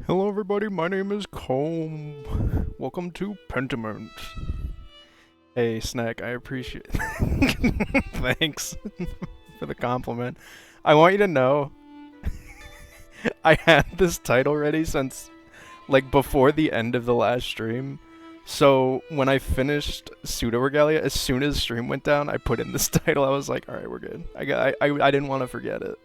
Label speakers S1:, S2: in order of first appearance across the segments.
S1: Hello everybody, my name is Comb. Welcome to Pentiment. Hey Snack, I appreciate Thanks for the compliment. I want you to know I had this title ready since like before the end of the last stream. So when I finished Pseudo Regalia, as soon as stream went down, I put in this title. I was like, alright, we're good. I didn't want to forget it.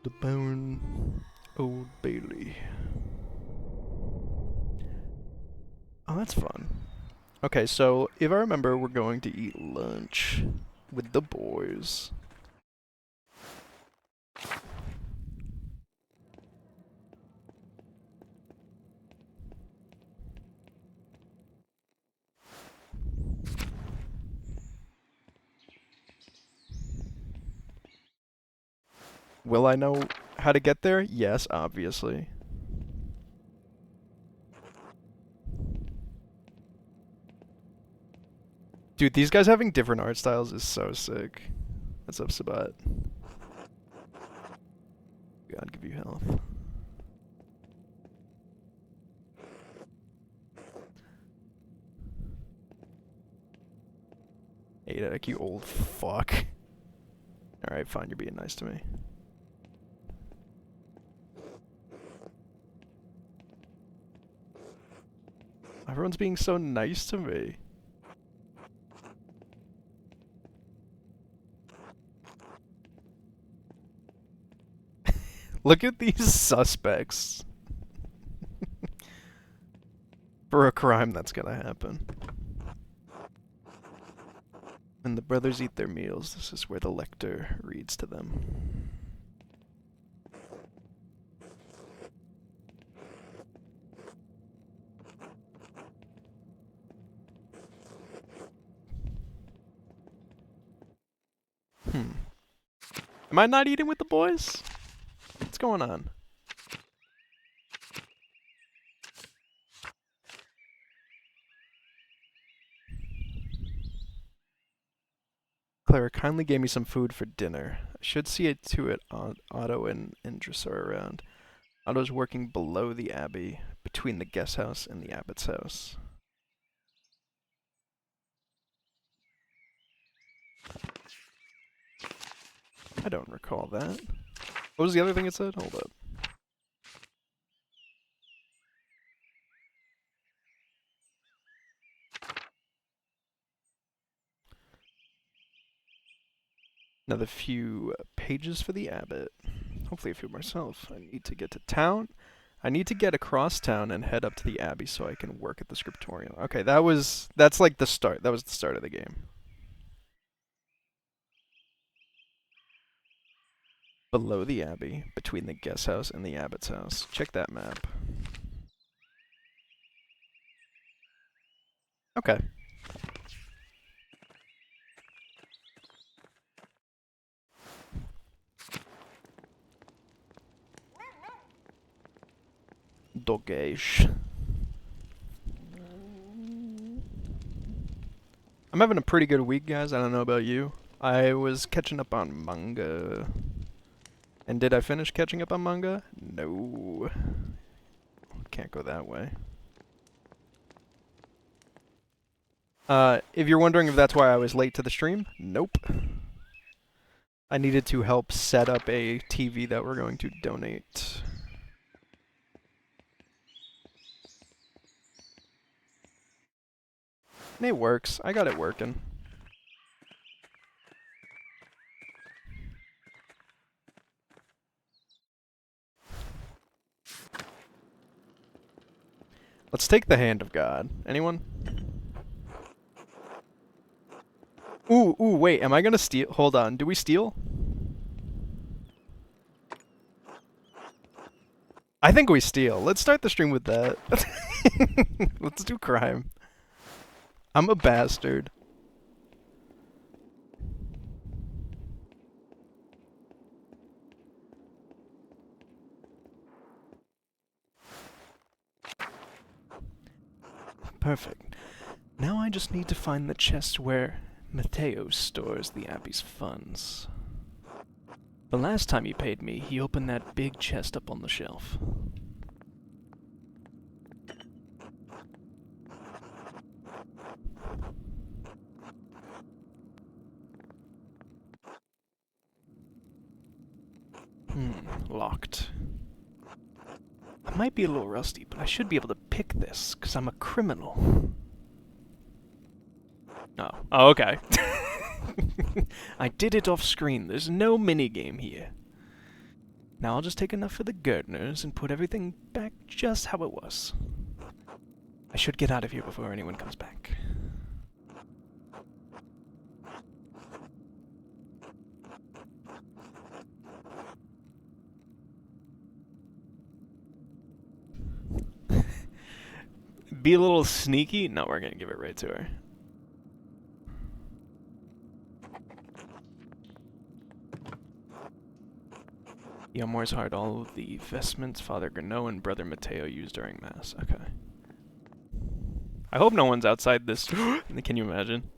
S1: The Bone Old Bailey. Oh, that's fun. Okay, so if I remember, we're going to eat lunch with the boys. Will I know how to get there? Yes, obviously. Dude, these guys having different art styles is so sick. What's up, Sabat? God give you health. Adachi, you old fuck. Alright, fine, you're being nice to me. Everyone's being so nice to me. Look at these suspects. For a crime that's gonna happen. When the brothers eat their meals, this is where the lector reads to them. Am I not eating with the boys? What's going on? Clara kindly gave me some food for dinner. I should see it to it Otto and Indris are around. Otto's working below the abbey, between the guest house and the abbot's house. I don't recall that. What was the other thing it said? Hold up. Another few pages for the abbot. Hopefully a few myself. I need to get to town. I need to get across town and head up to the abbey so I can work at the scriptorium. Okay, that's like the start. That was the start of the game. Below the abbey, between the guest house and the abbot's house. Check that map. Okay. Dogesh. I'm having a pretty good week, guys. I don't know about you. I was catching up on manga. And did I finish catching up on manga? No. Can't go that way. If you're wondering if that's why I was late to the stream, nope. I needed to help set up a TV that we're going to donate. And it works. I got it working. Let's take the hand of God. Anyone? Ooh, wait, am I gonna steal? Hold on, do we steal? I think we steal. Let's start the stream with that. Let's do crime. I'm a bastard. Perfect. Now I just need to find the chest where Matteo stores the Abbey's funds. The last time he paid me, he opened that big chest up on the shelf. Locked. I might be a little rusty, but I should be able to pick this, because I'm a criminal. Oh, okay. I did it off screen. There's no minigame here. Now I'll just take enough for the Gardners and put everything back just how it was. I should get out of here before anyone comes back. Be a little sneaky? No, we're gonna give it right to her. Yelmore's heart, all of the vestments Father Gano and Brother Mateo used during Mass. Okay. I hope no one's outside this. Can you imagine?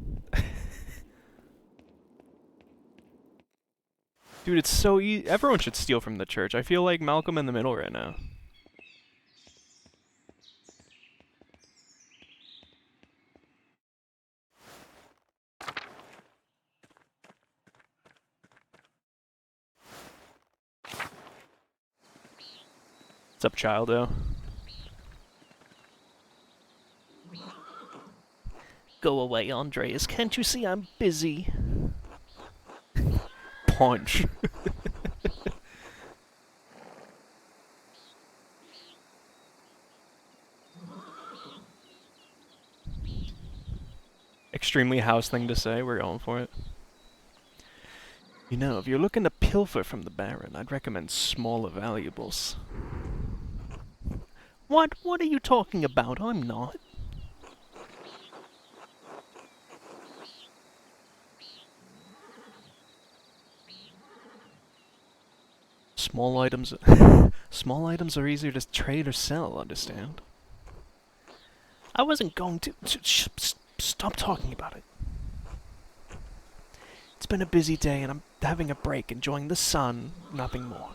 S1: Dude, it's so easy. Everyone should steal from the church. I feel like Malcolm in the middle right now. What's up, Childo? Go away, Andreas. Can't you see I'm busy? Punch. Extremely house thing to say. We're going for it. You know, if you're looking to pilfer from the Baron, I'd recommend smaller valuables. What? What are you talking about? I'm not. Small items... small items are easier to trade or sell, understand? I wasn't going to... Stop talking about it. It's been a busy day and I'm having a break, enjoying the sun, nothing more.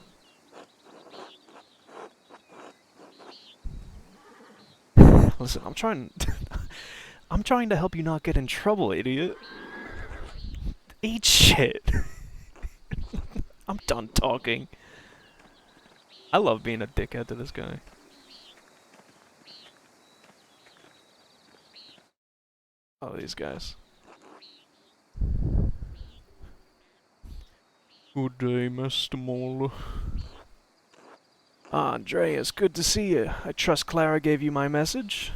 S1: Listen, I'm trying... I'm trying to help you not get in trouble, idiot. Eat shit. I'm done talking. I love being a dickhead to this guy. Oh, these guys. Good day, Mr. Moller. Ah, Andreas, good to see you. I trust Clara gave you my message?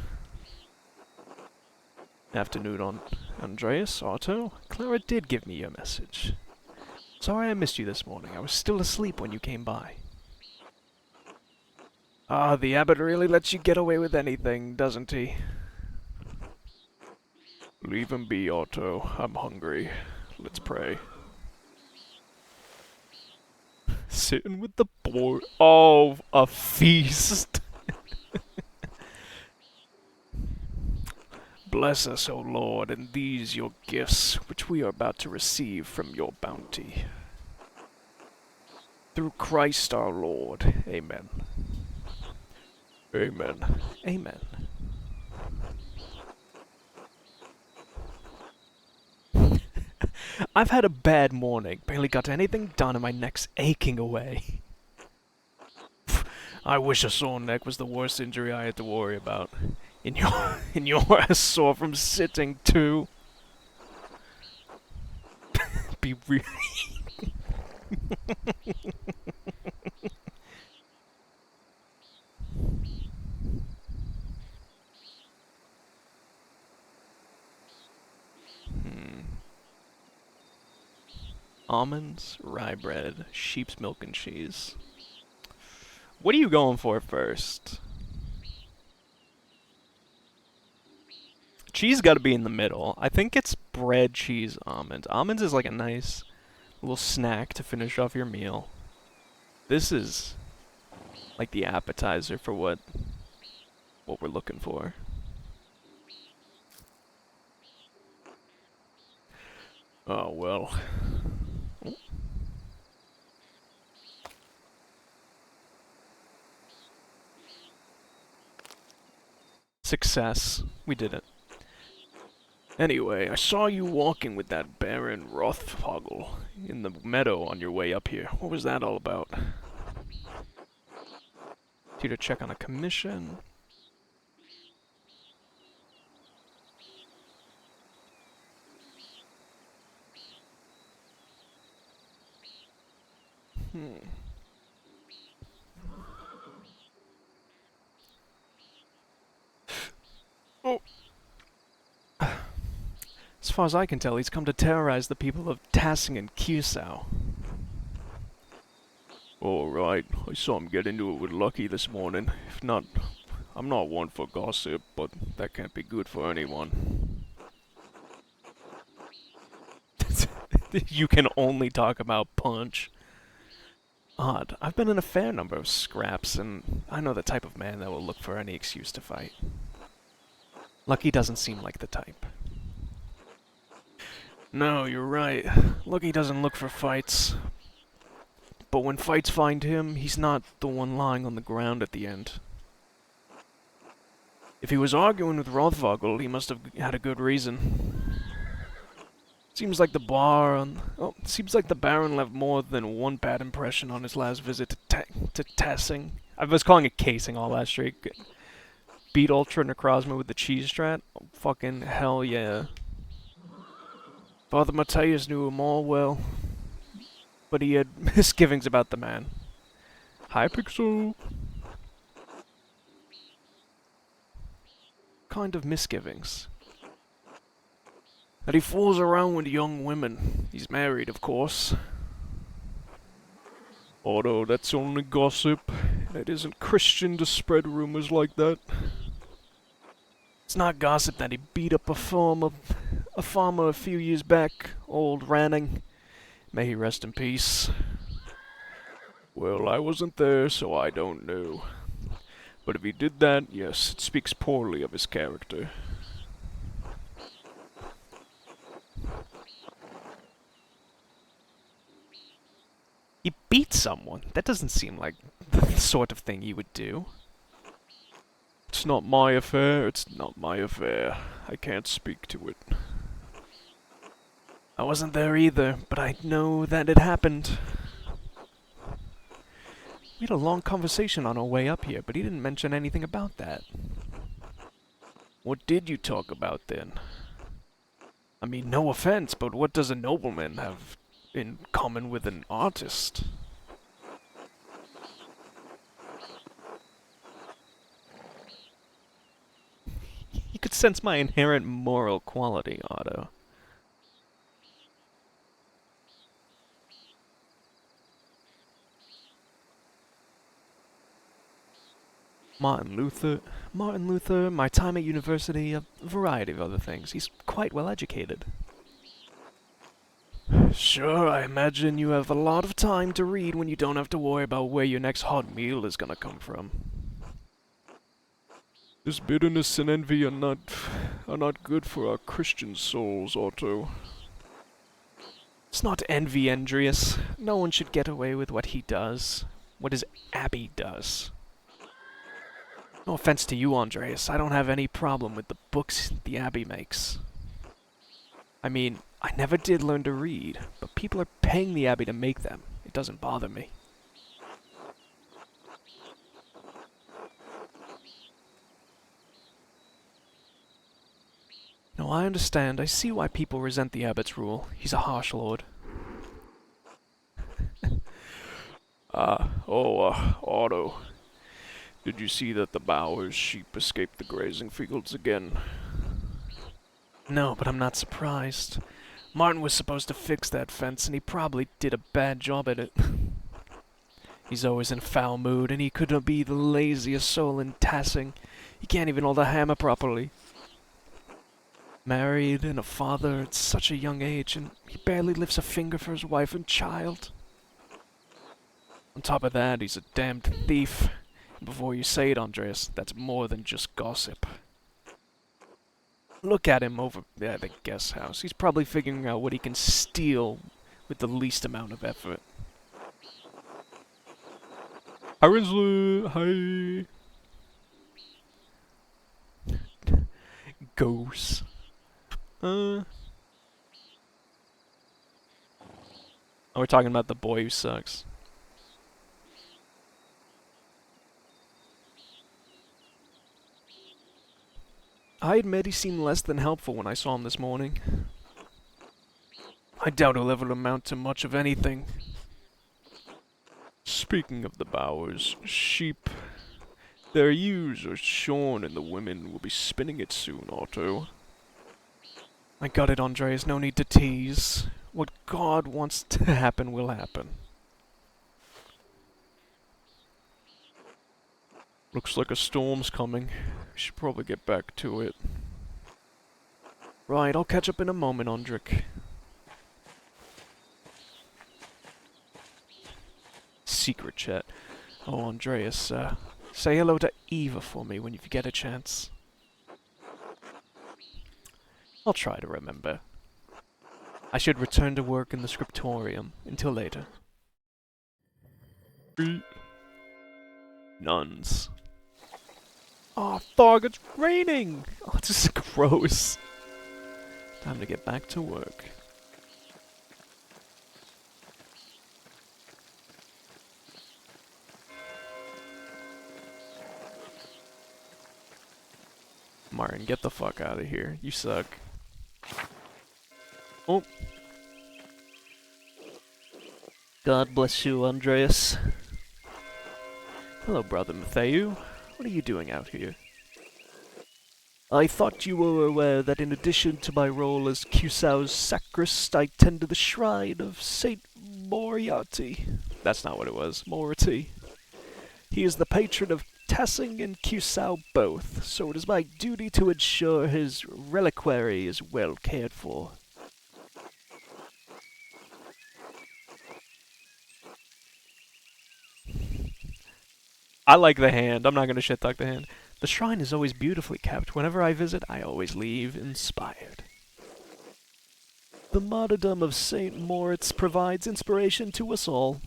S1: Afternoon, Andreas, Otto. Clara did give me your message. Sorry I missed you this morning. I was still asleep when you came by. Ah, the abbot really lets you get away with anything, doesn't he? Leave him be, Otto. I'm hungry. Let's pray. Sitting with the boy. Oh, a feast. Bless us, O Lord, and these your gifts, which we are about to receive from your bounty. Through Christ our Lord. Amen. Amen. Amen. I've had a bad morning. Barely got anything done and my neck's aching away. I wish a sore neck was the worst injury I had to worry about. And you're sore from sitting too. Be real. Almonds, rye bread, sheep's milk and cheese. What are you going for first? Cheese gotta be in the middle. I think it's bread, cheese, almonds. Almonds is like a nice little snack to finish off your meal. This is like the appetizer for what we're looking for. Oh well. Success. We did it. Anyway, I saw you walking with that Baron Rothfogel in the meadow on your way up here. What was that all about? Due to check on a commission. Oh. As far as I can tell, he's come to terrorize the people of Tassing and Cusao. Alright, I saw him get into it with Lucky this morning. If not, I'm not one for gossip, but that can't be good for anyone. You can only talk about Punch. Odd. I've been in a fair number of scraps, and I know the type of man that will look for any excuse to fight. Lucky doesn't seem like the type. No, you're right. Lucky doesn't look for fights. But when fights find him, he's not the one lying on the ground at the end. If he was arguing with Rothvogel, he must have had a good reason. Seems like the Baron left more than one bad impression on his last visit to Tassing. I was calling it casing all last streak. Beat Ultra Necrozma with the cheese strat? Oh, fucking hell yeah. Father Mateus knew him all well, but he had misgivings about the man. Hi, Pixel. Kind of misgivings. That he fools around with young women. He's married, of course. Although that's only gossip. It isn't Christian to spread rumors like that. It's not gossip that he beat up a farmer a few years back, old Ranning. May he rest in peace. Well, I wasn't there, so I don't know. But if he did that, yes, it speaks poorly of his character. He beat someone? That doesn't seem like the sort of thing you would do. It's not my affair, it's not my affair. I can't speak to it. I wasn't there either, but I know that it happened. We had a long conversation on our way up here, but he didn't mention anything about that. What did you talk about then? I mean, no offense, but what does a nobleman have in common with an artist? You could sense my inherent moral quality, Otto. Martin Luther, my time at university, a variety of other things. He's quite well educated. Sure, I imagine you have a lot of time to read when you don't have to worry about where your next hot meal is gonna come from. This bitterness and envy are not good for our Christian souls, Otto. It's not envy, Andreas. No one should get away with what he does. What his abbey does. No offense to you, Andreas. I don't have any problem with the books the abbey makes. I mean, I never did learn to read, but people are paying the abbey to make them. It doesn't bother me. No, I understand. I see why people resent the abbot's rule. He's a harsh lord. Otto. Did you see that the Bowers sheep escaped the grazing fields again? No, but I'm not surprised. Martin was supposed to fix that fence, and he probably did a bad job at it. He's always in a foul mood, and he could be the laziest soul in Tassing. He can't even hold a hammer properly. Married and a father at such a young age, and he barely lifts a finger for his wife and child. On top of that, he's a damned thief. And before you say it, Andreas, that's more than just gossip. Look at him over there at the guest house. He's probably figuring out what he can steal with the least amount of effort. Hi, Rinsler. Hi. goes. Oh, we're talking about the boy who sucks. I admit he seemed less than helpful when I saw him this morning. I doubt he'll ever amount to much of anything. Speaking of the Bowers, sheep, their ewes are shorn and the women will be spinning it soon, Otto. I got it, Andreas, no need to tease. What God wants to happen will happen. Looks like a storm's coming. We should probably get back to it. Right, I'll catch up in a moment, Ondrik. Secret chat. Oh, Andreas, say hello to Eva for me when you get a chance. I'll try to remember. I should return to work in the scriptorium. Until later. Nuns. Oh, fog, it's raining! Oh, this is gross. Time to get back to work. Martin, get the fuck out of here. You suck. Oh. God bless you, Andreas. Hello, Brother Matthew. What are you doing out here? I thought you were aware that in addition to my role as Cusau's sacrist, I tend to the shrine of Saint Moriarty. That's not what it was. Moriarty. He is the patron of Tassing and Cusau both, so it is my duty to ensure his reliquary is well cared for. I like the hand. I'm not going to shit-talk the hand. The shrine is always beautifully kept. Whenever I visit, I always leave inspired. The martyrdom of Saint Moritz provides inspiration to us all.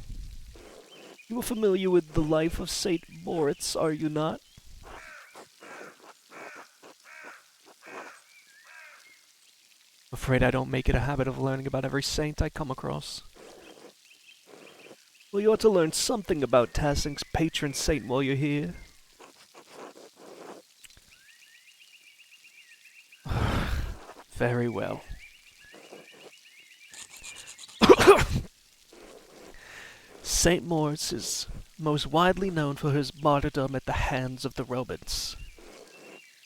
S1: You are familiar with the life of Saint Moritz, are you not? I'm afraid I don't make it a habit of learning about every saint I come across. Well, you ought to learn something about Tassing's patron saint while you're here. Very well. Saint Moritz is most widely known for his martyrdom at the hands of the Romans.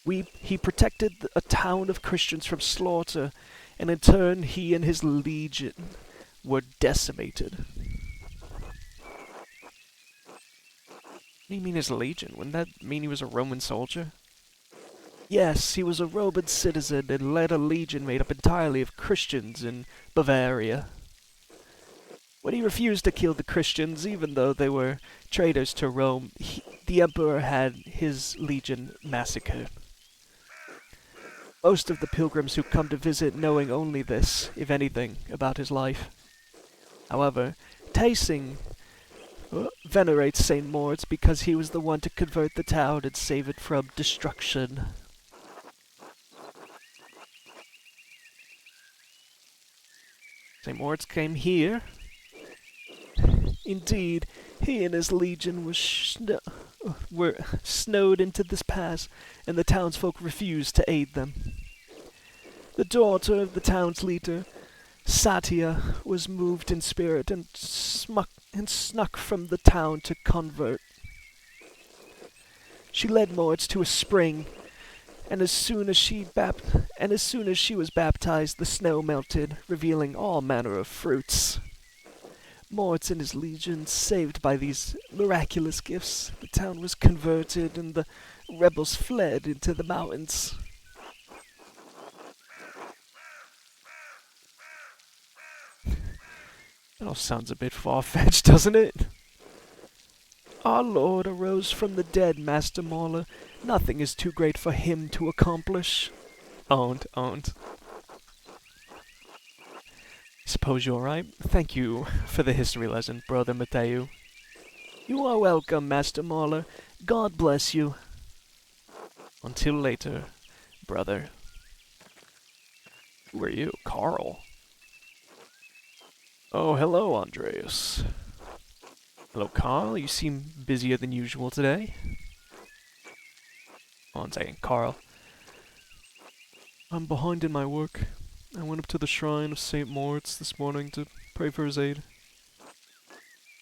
S1: He protected a town of Christians from slaughter, and in turn he and his legion were decimated. What do you mean his legion? Wouldn't that mean he was a Roman soldier? Yes, he was a Roman citizen and led a legion made up entirely of Christians in Bavaria. When he refused to kill the Christians, even though they were traitors to Rome, the emperor had his legion massacred. Most of the pilgrims who come to visit knowing only this, if anything, about his life. However, Tassing venerates Saint Moritz because he was the one to convert the town and save it from destruction. Saint Moritz came here. Indeed, he and his legion were snowed into this pass, and the townsfolk refused to aid them. The daughter of the town's leader, Satya, was moved in spirit and snuck from the town to convert. She led Moritz to a spring, and as soon as she was baptized, the snow melted, revealing all manner of fruits. Moritz and his legion, saved by these miraculous gifts, the town was converted and the rebels fled into the mountains. That all sounds a bit far-fetched, doesn't it? Our Lord arose from the dead, Master Mauler. Nothing is too great for him to accomplish. Owned. Suppose you're right. Thank you for the history lesson, Brother Matthew. You are welcome, Master Mauler. God bless you. Until later, brother. Who are you? Carl. Oh, hello, Andreas. Hello, Carl. You seem busier than usual today. Hold on a second, Carl. I'm behind in my work. I went up to the shrine of St. Moritz this morning to pray for his aid.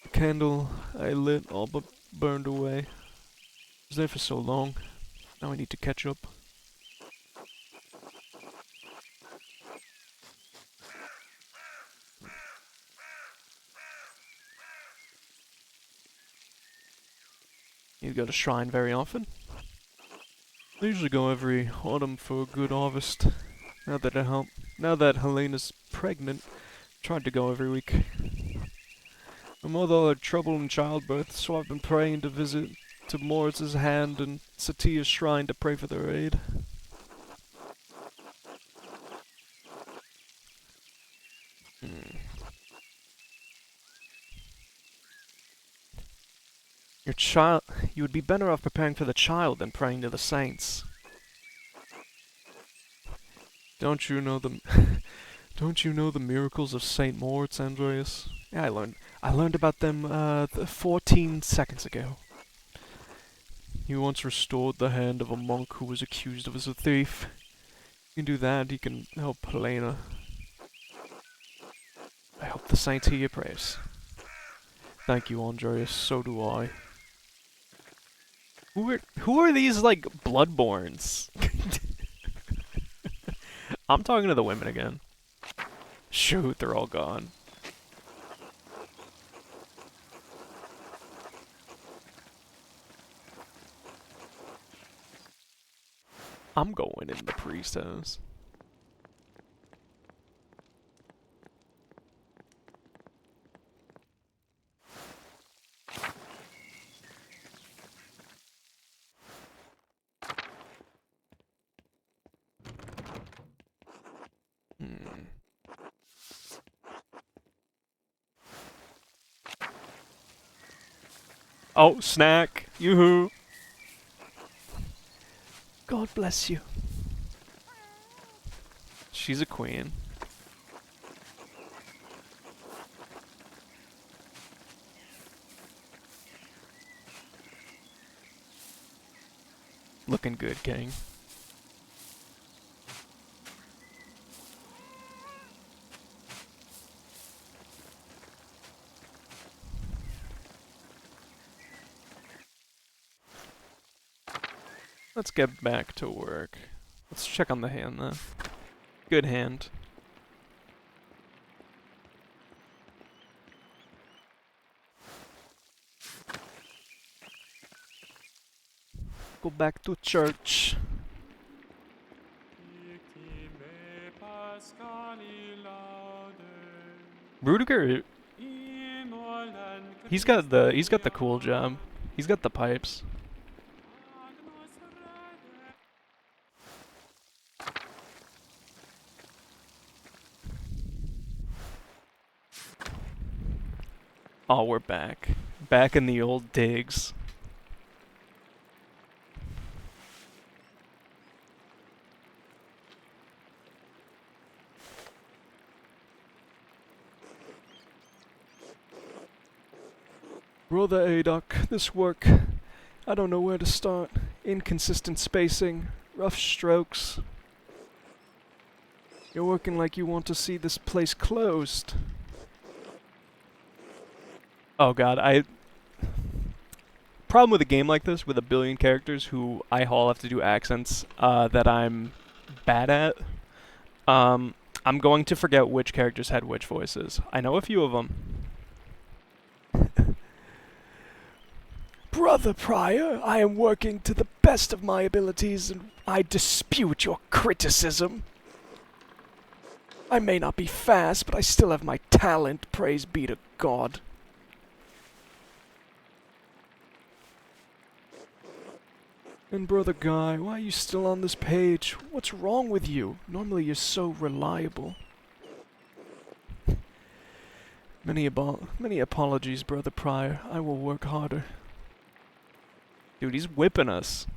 S1: The candle I lit all but burned away. I was there for so long. Now I need to catch up. You go to shrine very often? I usually go every autumn for a good harvest. Now that Helena's pregnant, I tried to go every week. My mother had trouble in childbirth, so I've been praying to visit to Moritz's hand and Satia's shrine to pray for their aid. You would be better off preparing for the child than praying to the saints. Don't you know the Don't you know the miracles of Saint Moritz, Andreas? Yeah, I learned about them 14 seconds ago. He once restored the hand of a monk who was accused of as a thief. He can do that, he can help Helena. I hope the saints hear your prayers. Thank you, Andreas, so do I. Who are these, like, bloodborns? I'm talking to the women again. Shoot, they're all gone. I'm going in the priest house. Oh, snack! Yoo-hoo! God bless you. She's a queen. Looking good, King. Let's get back to work. Let's check on the hand, though. Good hand. Go back to church. Rudiger, he's got the cool job. He's got the pipes. Oh, we're back. Back in the old digs. Brother Adok, this work, I don't know where to start. Inconsistent spacing, rough strokes. You're working like you want to see this place closed. Oh god, problem with a game like this, with a billion characters who I all have to do accents, that I'm bad at. I'm going to forget which characters had which voices. I know a few of them. Brother Prior, I am working to the best of my abilities and I dispute your criticism. I may not be fast, but I still have my talent, praise be to God. And Brother Guy, why are you still on this page? What's wrong with you? Normally you're so reliable. Many apologies, Brother Prior. I will work harder. Dude, he's whipping us.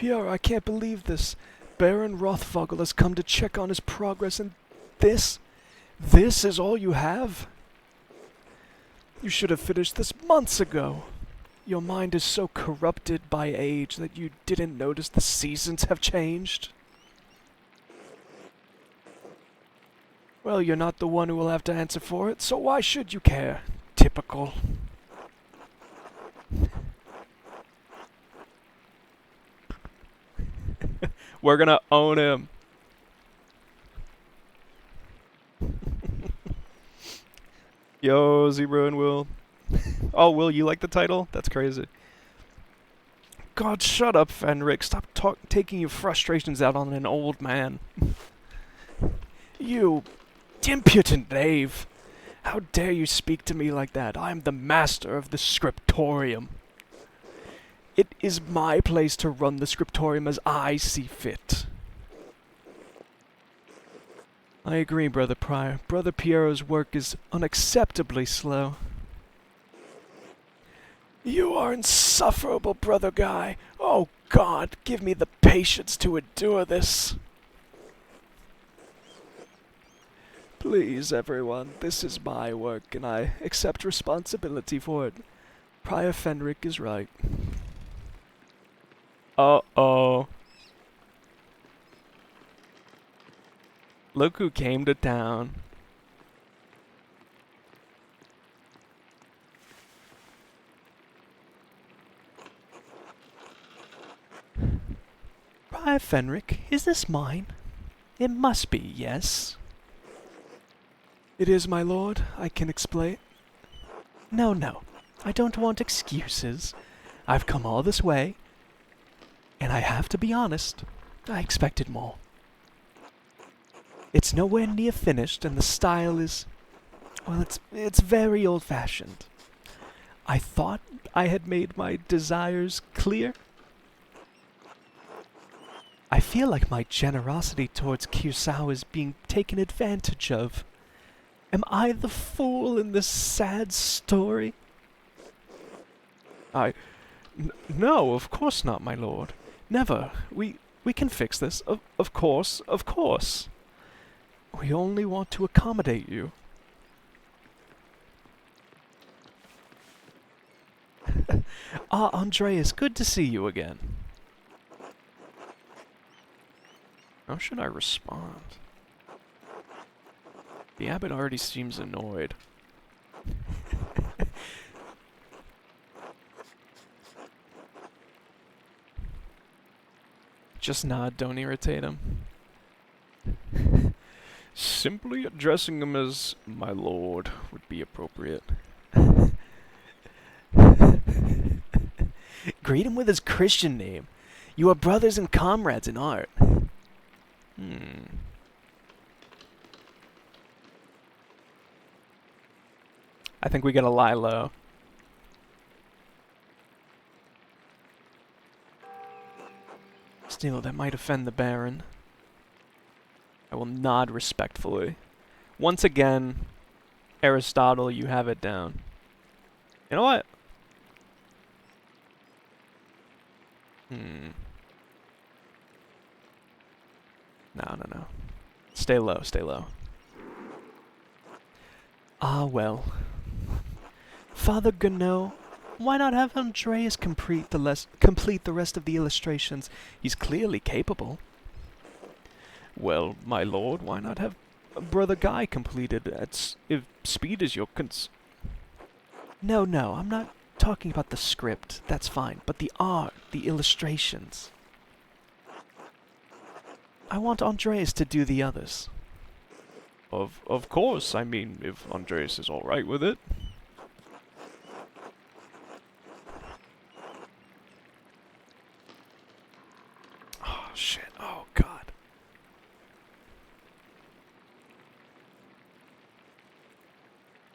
S1: Pierre, I can't believe this. Baron Rothvogel has come to check on his progress, and this is all you have? You should have finished this months ago. Your mind is so corrupted by age that you didn't notice the seasons have changed. Well, you're not the one who will have to answer for it, so why should you care? Typical. We're gonna own him. Yo, Zebra and Will. Oh, Will, you like the title? That's crazy. God, shut up, Fenric. Stop taking your frustrations out on an old man. You impudent knave. How dare you speak to me like that? I am the master of the scriptorium. It is my place to run the scriptorium as I see fit. I agree, Brother Prior. Brother Piero's work is unacceptably slow. You are insufferable, Brother Guy. Oh God, give me the patience to endure this. Please, everyone, this is my work, and I accept responsibility for it. Prior Fenric is right. Uh-oh. Look who came to town. Prior Fenric, is this mine? It must be, yes. It is, my lord. I can explain. No, no. I don't want excuses. I've come all this way, and I have to be honest. I expected more. It's nowhere near finished, and the style is... well, it's very old-fashioned. I thought I had made my desires clear. I feel like my generosity towards Kyusao is being taken advantage of. Am I the fool in this sad story? No, of course not, my lord. Never. We can fix this. Of course, of course. We only want to accommodate you. Andreas, good to see you again. How should I respond? The abbot already seems annoyed. Just nod, don't irritate him. Simply addressing him as my lord would be appropriate. Greet him with his Christian name. You are brothers and comrades in art. I think we gotta lie low. Still, that might offend the Baron. I will nod respectfully. Once again, Aristotle, you have it down. You know what? No. Stay low, stay low. Ah, well. Father Gano, why not have Andreas complete the rest of the illustrations? He's clearly capable. Well, my lord, why not have Brother Guy completed if speed is your No, I'm not talking about the script. That's fine. But the art, the illustrations. I want Andreas to do the others. Of course. I mean, if Andreas is all right with it. Oh, shit. Oh, God.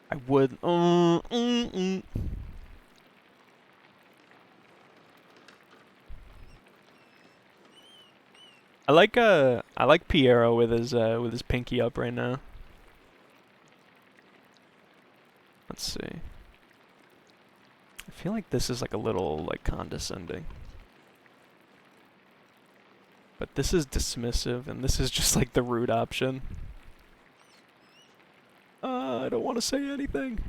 S1: I would... I like Piero with his pinky up right now. Let's see. I feel like this is like a little like condescending. But this is dismissive, and this is just like the rude option. I don't want to say anything.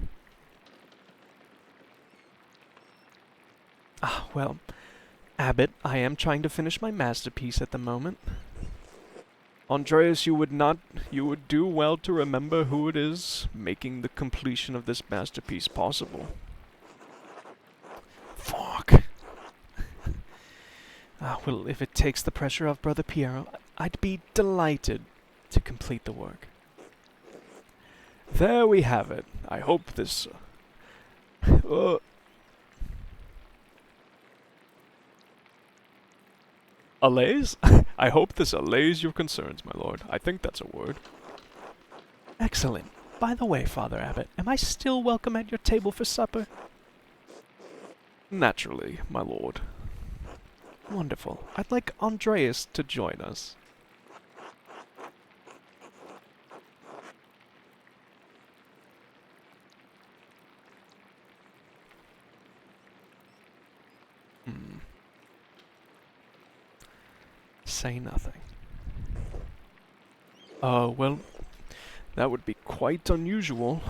S1: Ah, well, Abbot, I am trying to finish my masterpiece at the moment. Andreas, you would do well to remember who it is making the completion of this masterpiece possible. Fuck. Well, if it takes the pressure off Brother Piero, I'd be delighted to complete the work. There we have it. I hope this... allays? I hope this allays your concerns, my lord. I think that's a word. Excellent. By the way, Father Abbot, am I still welcome at your table for supper? Naturally, my lord. Wonderful. I'd like Andreas to join us. Say nothing. Well, that would be quite unusual.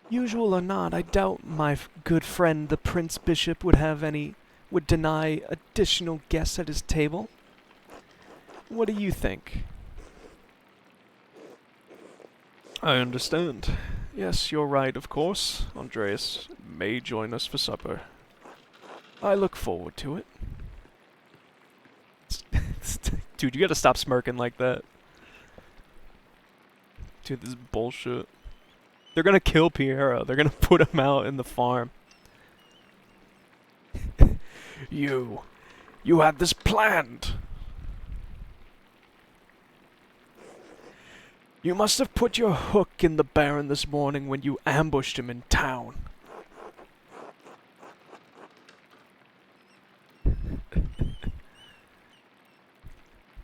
S1: Usual or not, I doubt my good friend the Prince Bishop would deny additional guests at his table. What do you think? I understand. Yes, you're right, of course. Andreas may join us for supper. I look forward to it. Dude, you gotta stop smirking like that. Dude, this is bullshit. They're gonna kill Piero. They're gonna put him out in the farm. You had this planned. You must have put your hook in the Baron this morning when you ambushed him in town.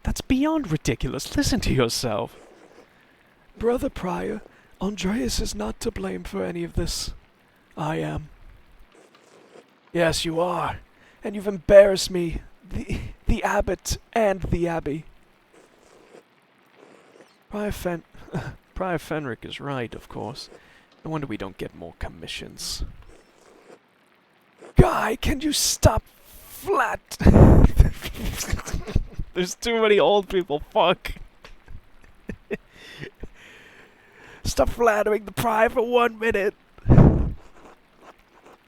S1: That's beyond ridiculous. Listen to yourself. Brother Prior, Andreas is not to blame for any of this. I am. Yes, you are. And you've embarrassed me, the abbot, and the abbey. Prior Fenric is right, of course. No wonder we don't get more commissions. Guy, can you stop flat? There's too many old people, fuck. Stop flattering the Prior for 1 minute.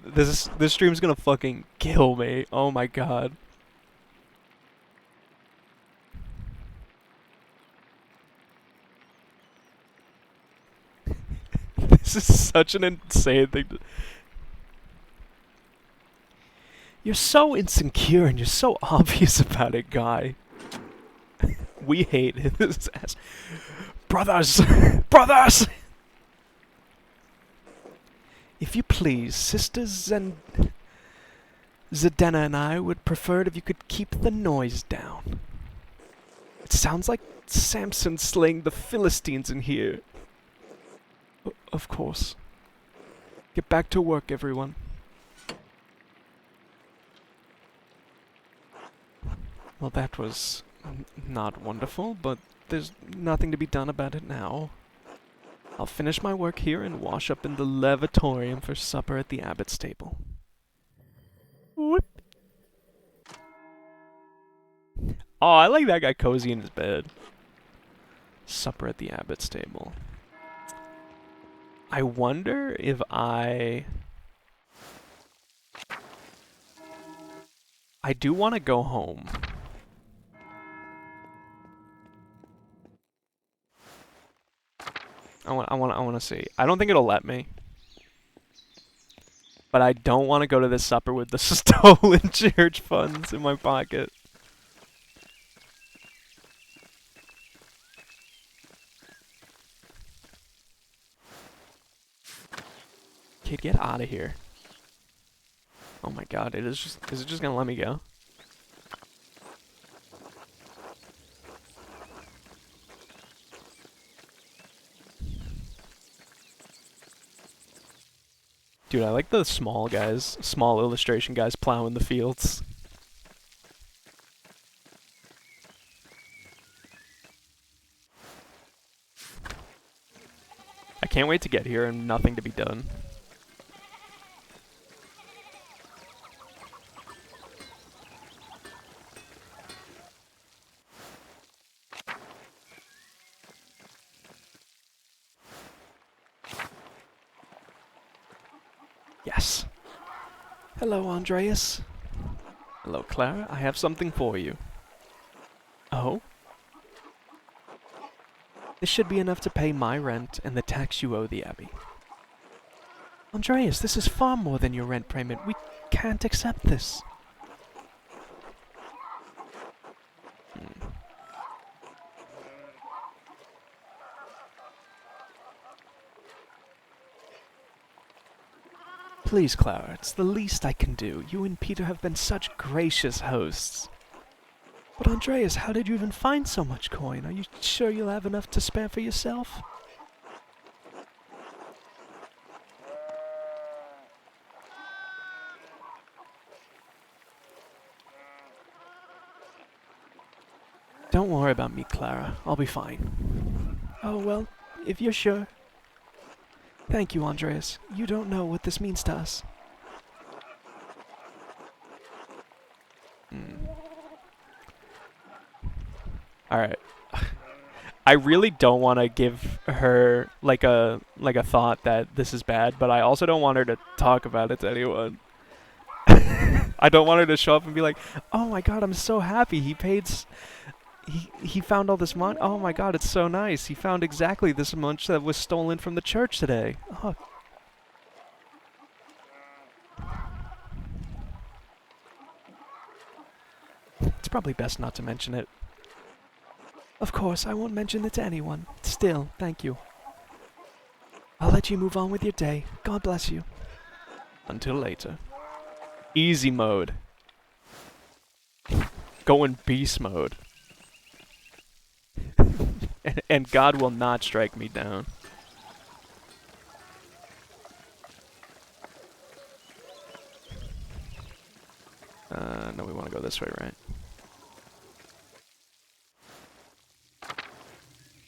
S1: This stream's gonna fucking kill me. Oh my god. This is such an insane thing to... You're so insecure and you're so obvious about it, Guy. We hate his ass. Brothers! Brothers! If you please, Sisters and Zdenna and I would prefer it if you could keep the noise down. It sounds like Samson slaying the Philistines in here. Of course. Get back to work, everyone. Well, that was not wonderful, but there's nothing to be done about it now. I'll finish my work here and wash up in the levatorium for supper at the abbot's table. Whoop. Oh, I like that guy cozy in his bed. Supper at the abbot's table. I wonder if I do want to go home. I want to see. I don't think it'll let me. But I don't want to go to this supper with the stolen church funds in my pocket. Kid, get out of here. Oh my god, is it just gonna let me go? Dude, I like the small illustration guys plowing the fields. can't wait to get here and nothing to be done. Yes. Hello, Andreas. Hello, Clara. I have something for you. Oh? This should be enough to pay my rent and the tax you owe the Abbey. Andreas, this is far more than your rent payment. We can't accept this. Please, Clara, it's the least I can do. You and Peter have been such gracious hosts. But Andreas, how did you even find so much coin? Are you sure you'll have enough to spare for yourself? Don't worry about me, Clara. I'll be fine. Oh, well, if you're sure. Thank you, Andreas. You don't know what this means to us. Alright. I really don't want to give her like a thought that this is bad, but I also don't want her to talk about it to anyone. I don't want her to show up and be like, "Oh my god, I'm so happy. He found all this money. Oh my god, it's so nice. He found exactly this much that was stolen from the church today." Oh. It's probably best not to mention it. Of course, I won't mention it to anyone. Still, thank you. I'll let you move on with your day. God bless you. Until later. Easy mode. Go in beast mode. and God will not strike me down. No, we want to go this way, right?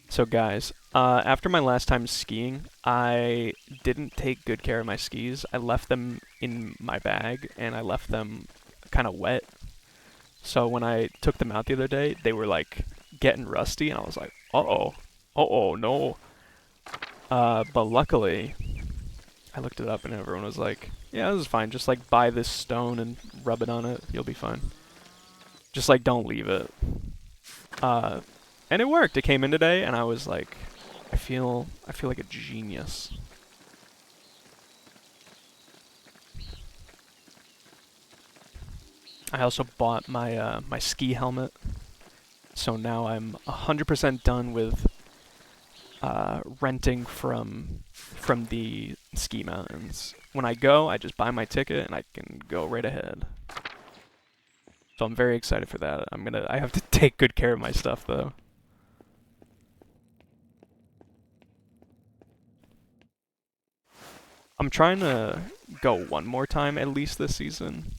S1: So guys, after my last time skiing, I didn't take good care of my skis. I left them in my bag, and I left them kind of wet. So when I took them out the other day, they were like getting rusty, and I was like, uh-oh, no. But luckily, I looked it up, and everyone was like, yeah, this is fine. Just like buy this stone and rub it on it. You'll be fine. Just like don't leave it. And it worked. It came in today, and I was like, I feel like a genius. I also bought my my ski helmet, so now I'm 100% done with renting from the ski mountains. When I go, I just buy my ticket and I can go right ahead. So I'm very excited for that. I have to take good care of my stuff though. I'm trying to go one more time at least this season.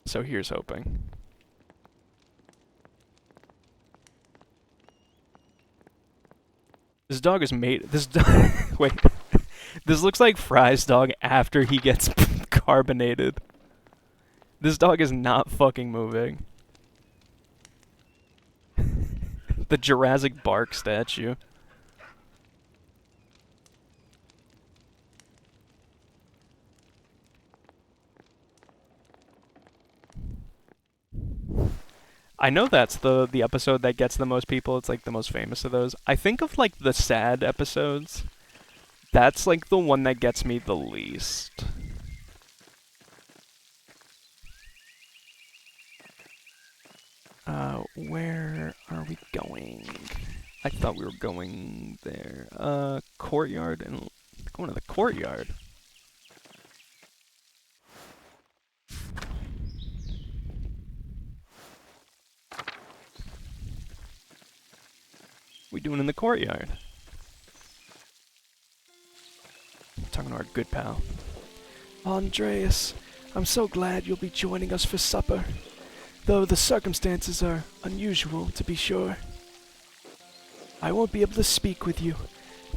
S1: So here's hoping. This dog is made. This dog. Wait. This looks like Fry's dog after he gets carbonated. This dog is not fucking moving. The Jurassic Bark statue. I know that's the episode that gets the most people. It's like the most famous of those. I think of like the sad episodes. That's like the one that gets me the least. Where are we going? I thought we were going there. Courtyard and going to the courtyard. What we doing in the courtyard? Talking to our good pal. Andreas, I'm so glad you'll be joining us for supper.
S2: though the circumstances are unusual, to be sure. I won't be able to speak with you.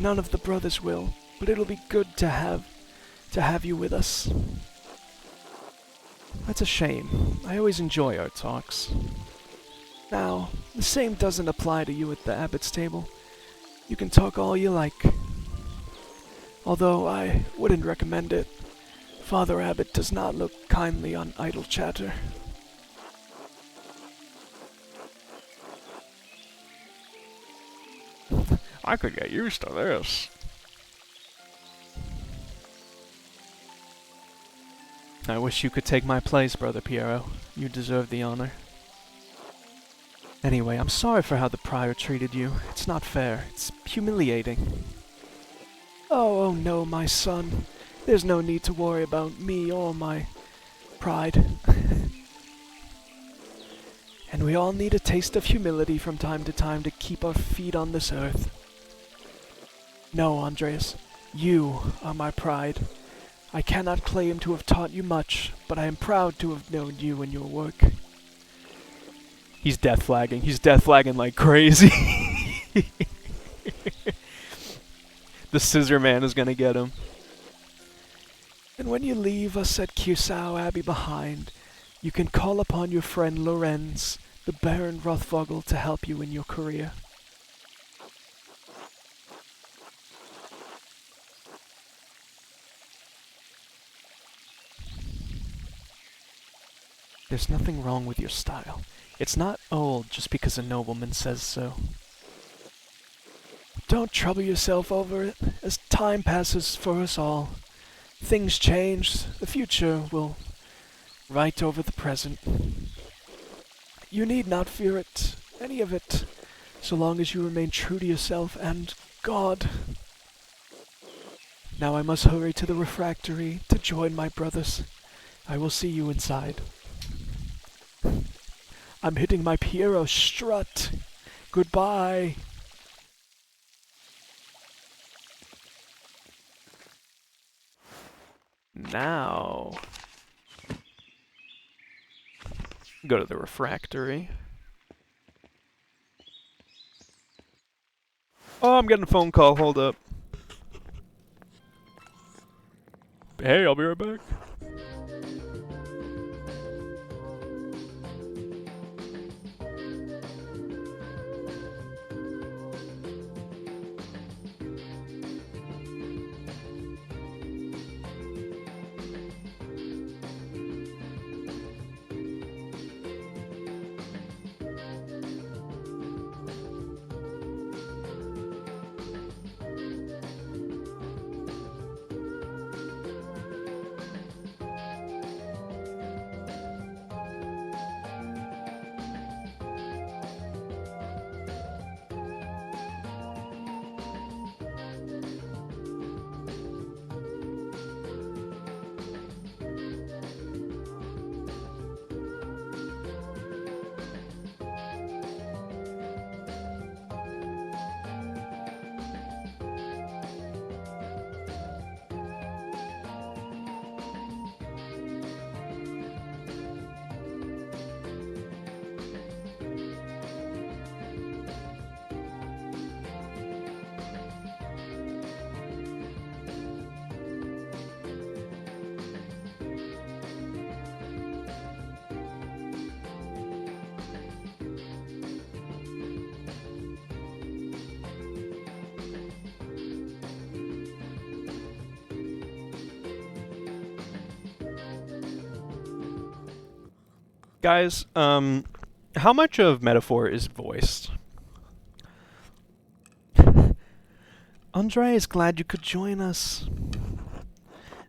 S2: None of the brothers will, but it'll be good to have you with us.
S1: That's a shame. I always enjoy our talks.
S2: Now, the same doesn't apply to you at the abbot's table. You can talk all you like. Although I wouldn't recommend it. Father Abbot does not look kindly on idle chatter.
S1: I could get used to this. I wish you could take my place, Brother Piero. You deserve the honor. Anyway, I'm sorry for how the prior treated you. It's not fair. It's humiliating.
S2: Oh no, my son. There's no need to worry about me or my pride. And we all need a taste of humility from time to time to keep our feet on this earth. No, Andreas, you are my pride. I cannot claim to have taught you much, but I am proud to have known you and your work.
S1: He's death flagging. He's death flagging like crazy. The scissor man is gonna get him.
S2: And when you leave us at Curacao Abbey behind, you can call upon your friend Lorenz, the Baron Rothvogel, to help you in your career.
S1: There's nothing wrong with your style. It's not old just because a nobleman says so.
S2: Don't trouble yourself over it, as time passes for us all. Things change, the future will right over the present. You need not fear it, any of it, so long as you remain true to yourself and God. Now I must hurry to the refractory to join my brothers. I will see you inside. I'm hitting my Piero strut. Goodbye.
S1: Now, go to the refractory. Oh, I'm getting a phone call. Hold up. Hey, I'll be right back. Guys, how much of Metaphor is voiced?
S2: Andre is glad you could join us.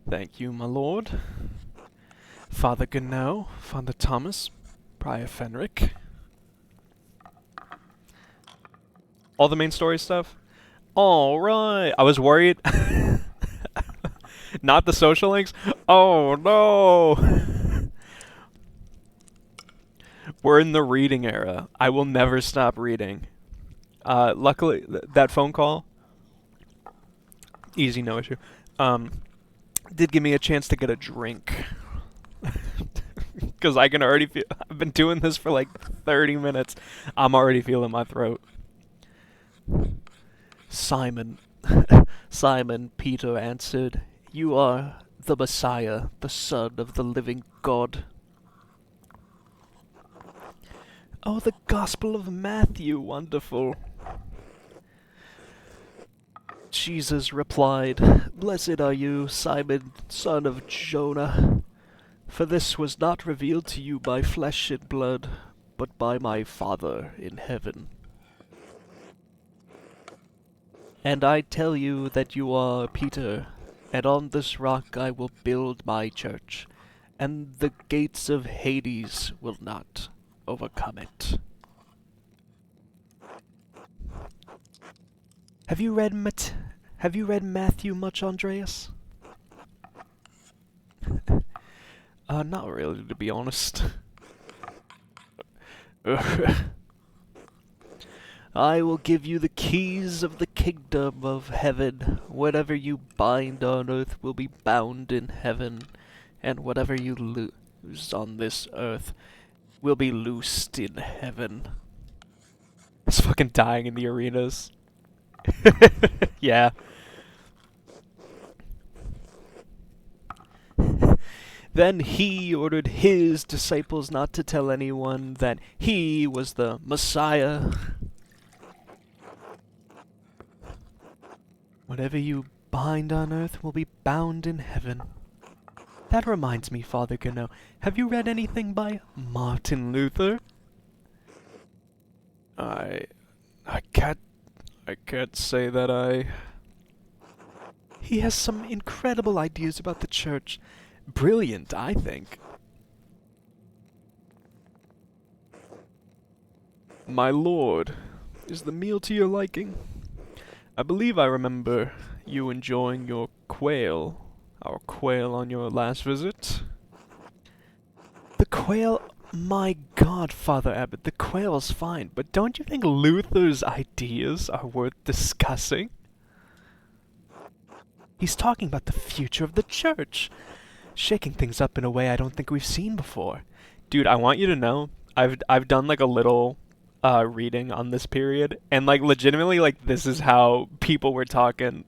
S1: Thank you, my lord. Father Gano, Father Thomas, Prior Fenric. All the main story stuff? Alright, I was worried. Not the social links? Oh no! We're in the reading era. I will never stop reading. Luckily, that phone call, easy, no issue, did give me a chance to get a drink. Because I can already feel. I've been doing this for like 30 minutes. I'm already feeling my throat.
S2: Simon, Simon, Peter answered, you are the Messiah, the Son of the living God. Oh, the Gospel of Matthew, wonderful. Jesus replied, blessed are you, Simon, son of Jonah, for this was not revealed to you by flesh and blood, but by my Father in heaven. And I tell you that you are Peter, and on this rock I will build my church, and the gates of Hades will not overcome it. Have you read Matthew much, Andreas? Not really, to be honest. I will give you the keys of the kingdom of heaven. Whatever you bind on earth will be bound in heaven, and whatever you loose on this earth will be loosed in heaven.
S1: It's fucking dying in the arenas. Yeah.
S2: Then he ordered his disciples not to tell anyone that he was the Messiah. Whatever you bind on earth will be bound in heaven. That reminds me, Father Gano, have you read anything by Martin Luther?
S1: I can't say that I...
S2: He has some incredible ideas about the church. Brilliant, I think.
S1: My lord, is the meal to your liking? I believe I remember you enjoying your quail, our quail on your last visit.
S2: The quail, my God, Father Abbot, the quail's fine, but don't you think Luther's ideas are worth discussing? He's talking about the future of the church, shaking things up in a way I don't think we've seen before.
S1: Dude, I want you to know, I've done like a little reading on this period, and like legitimately, like this is how people were talking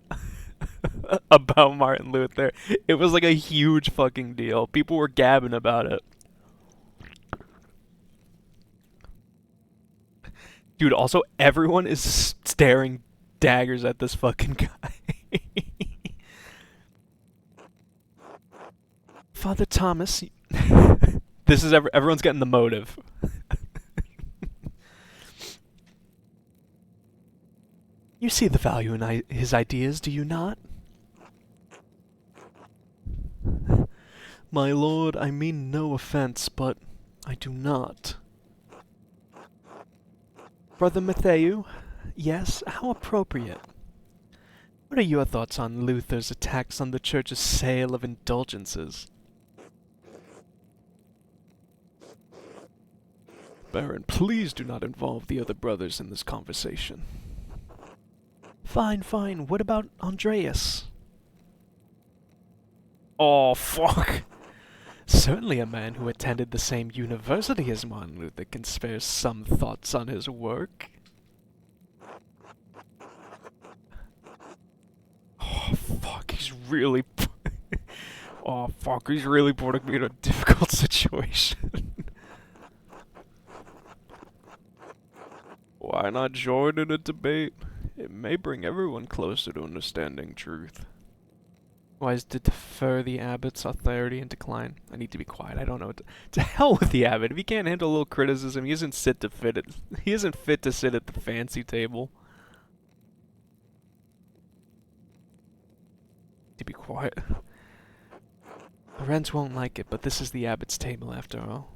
S1: about Martin Luther. It was like a huge fucking deal. People were gabbing about it. Dude, also everyone is staring daggers at this fucking guy.
S2: Father Thomas,
S1: This is everyone's getting the motive.
S2: you see the value in his ideas, do you not? My lord, I mean no offense, but I do not. Brother Matthew, yes, how appropriate. What are your thoughts on Luther's attacks on the church's sale of indulgences?
S1: Baron, please do not involve the other brothers in this conversation.
S2: Fine, fine. What about Andreas?
S1: Oh, fuck.
S2: Certainly a man who attended the same university as Martin Luther can spare some thoughts on his work.
S1: Oh, fuck, he's really... Oh, fuck, he's really putting me in a difficult situation. Why not join in a debate? It may bring everyone closer to understanding truth.
S2: Wise to defer the abbot's authority and decline. I need to be quiet. I don't know what to hell with the abbot. If he can't handle a little criticism, he isn't fit to sit at the fancy table. To be quiet. The Wrens won't like it, but this is the abbot's table after all.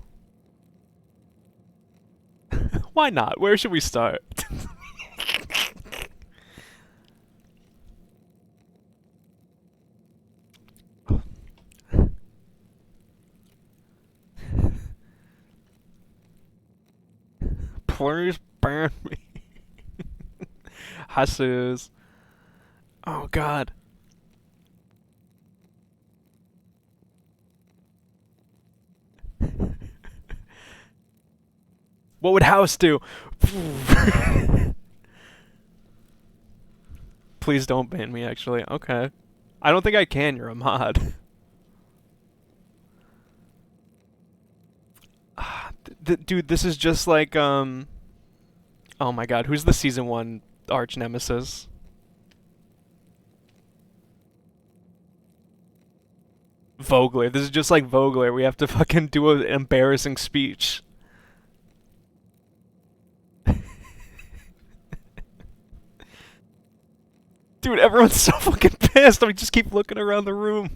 S1: Why not? Where should we start? Please ban me. Jesus. Oh god. What would House do? Please don't ban me, actually. Okay. I don't think I can, you're a mod. Dude, this is just like, oh my god, who's the season 1 arch nemesis? Vogler. This is just like Vogler. We have to fucking do an embarrassing speech. Dude, everyone's so fucking pissed. I just keep looking around the room.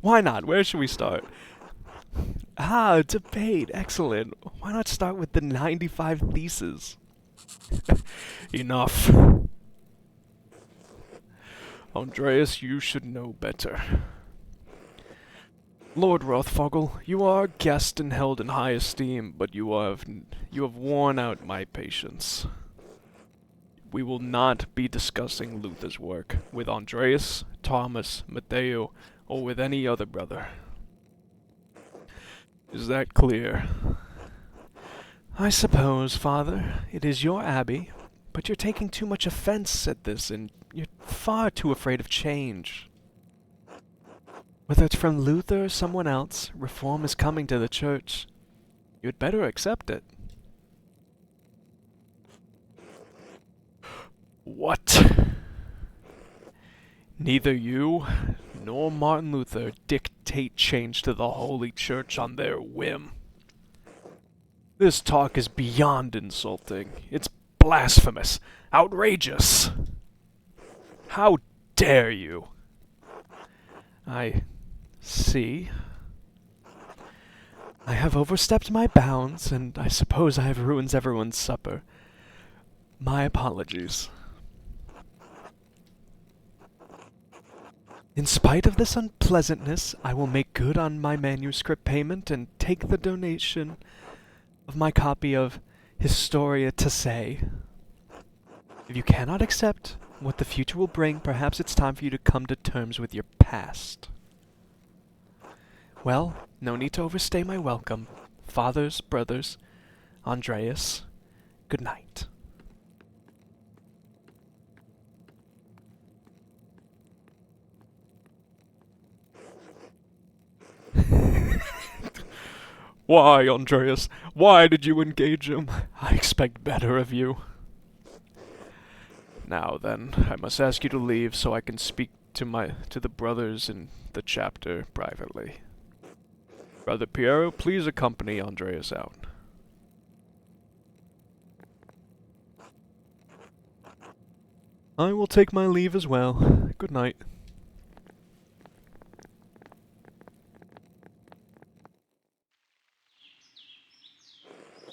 S1: Why not? Where should we start? Ah, debate. Excellent. Why not start with the 95 theses? Enough. Andreas, you should know better. Lord Rothfogel, you are a guest and held in high esteem, but you have worn out my patience. We will not be discussing Luther's work with Andreas, Thomas, Matteo, or with any other brother. Is that clear? I suppose, Father, it is your abbey, but you're taking too much offense at this, and you're far too afraid of change. Whether it's from Luther or someone else, reform is coming to the church. You had better accept it. What? Neither you nor Martin Luther dictate change to the Holy Church on their whim. This talk is beyond insulting. It's blasphemous, outrageous. How dare you? I see. I have overstepped my bounds, and I suppose I have ruined everyone's supper. My apologies. In spite of this unpleasantness, I will make good on my manuscript payment and take the donation of my copy of Historia Tasse. If you cannot accept what the future will bring, perhaps it's time for you to come to terms with your past. Well, no need to overstay my welcome. Fathers, brothers, Andreas, good night. Why, Andreas? Why did you engage him? I expect better of you. Now then, I must ask you to leave so I can speak to the brothers in the chapter privately. Brother Piero, please accompany Andreas out. I will take my leave as well. Good night.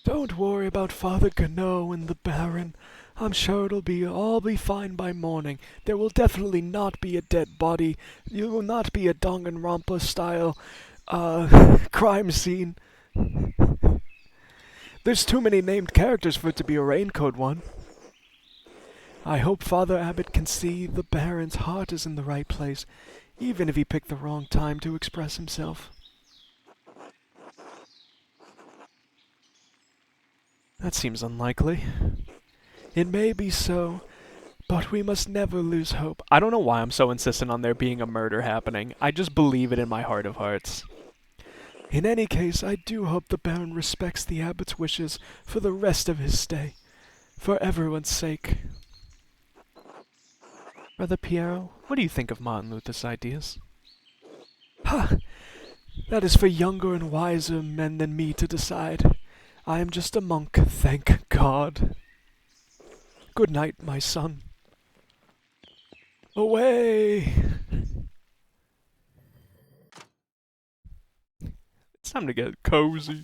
S2: Don't worry about Father Gano and the Baron. I'm sure it'll all be fine by morning. There will definitely not be a dead body. You will not be a Danganronpa style, crime scene. There's too many named characters for it to be a Raincode one. I hope Father Abbot can see the Baron's heart is in the right place, even if he picked the wrong time to express himself.
S1: That seems unlikely.
S2: It may be so, but we must never lose hope.
S1: I don't know why I'm so insistent on there being a murder happening. I just believe it in my heart of hearts.
S2: In any case, I do hope the Baron respects the Abbot's wishes for the rest of his stay, for everyone's sake.
S1: Brother Piero, what do you think of Martin Luther's ideas?
S2: Ha! That is for younger and wiser men than me to decide. I am just a monk, thank God. Good night, my son. Away!
S1: It's time to get cozy.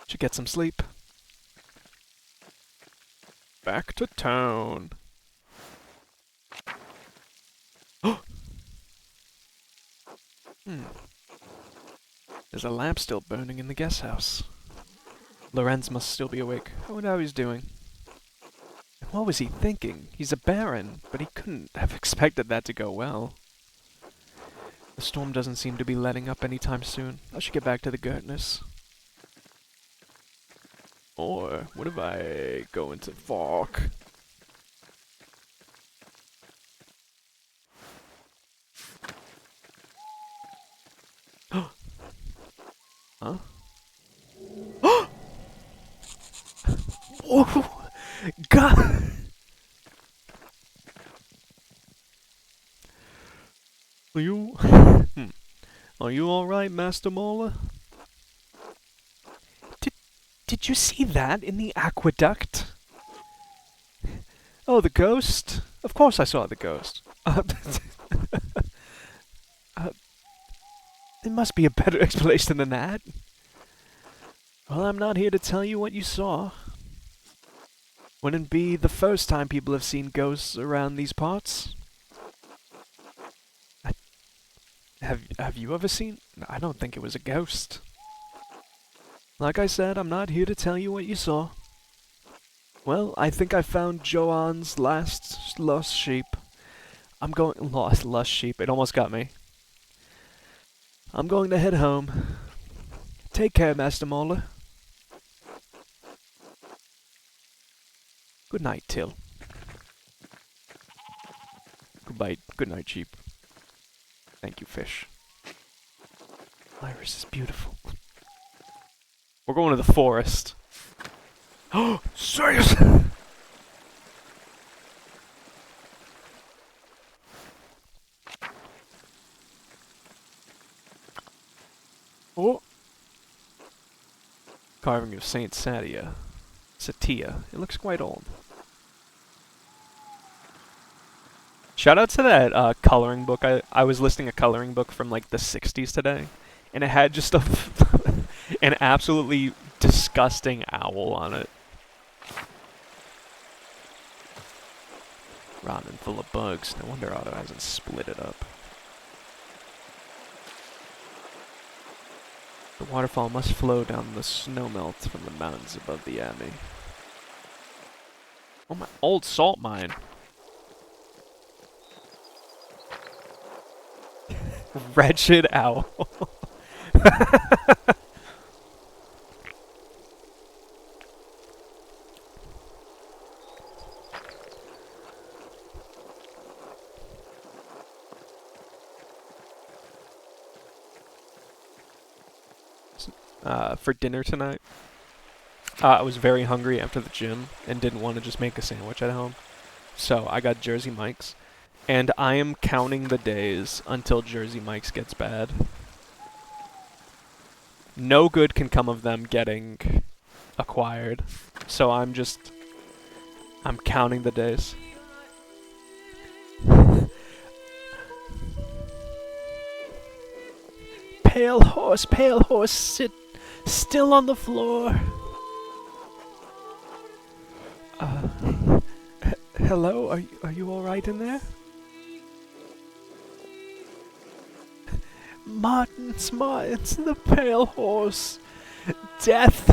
S1: Should get some sleep. Back to town. There's a lamp still burning in the guest house. Lorenz must still be awake. I wonder how he's doing. What was he thinking? He's a baron, but he couldn't have expected that to go well.
S2: The storm doesn't seem to be letting up anytime soon. I should get back to the Gertners. Or what if I go into fog? Huh? Oh, God! Are you? Are you all right, Master Mauler? Did you see that in the aqueduct? Oh, the ghost? Of course I saw the ghost. There must be a better explanation than that. Well, I'm not here to tell you what you saw. Wouldn't be the first time people have seen ghosts around these parts. Have you ever seen? I don't think it was a ghost. Like I said, I'm not here to tell you what you saw. Well, I think I found Joanne's last lost sheep. I'm going... Lost sheep. It almost got me. I'm going to head home. Take care, Master Mauler. Good night, Till. Goodbye. Good night, sheep. Thank you, fish. Iris is beautiful. We're going to the forest. Oh, serious? Oh. Carving of Saint Satia. Satia. It looks quite old. Shout out to that coloring book. I was listing a coloring book from like the 60s today, and it had just an absolutely disgusting owl on it. Rotten and full of bugs. No wonder Otto hasn't split it up. The waterfall must flow down the snowmelt from the mountains above the abbey. Oh, my old salt mine. Wretched owl. For dinner tonight, I was very hungry after the gym and didn't want to just make a sandwich at home. So I got Jersey Mike's. And I am counting the days until Jersey Mike's gets bad. No good can come of them getting acquired. So I'm counting the days. Pale horse, sit still on the floor. Hello, are you all right in there? Martins, the pale horse. Death.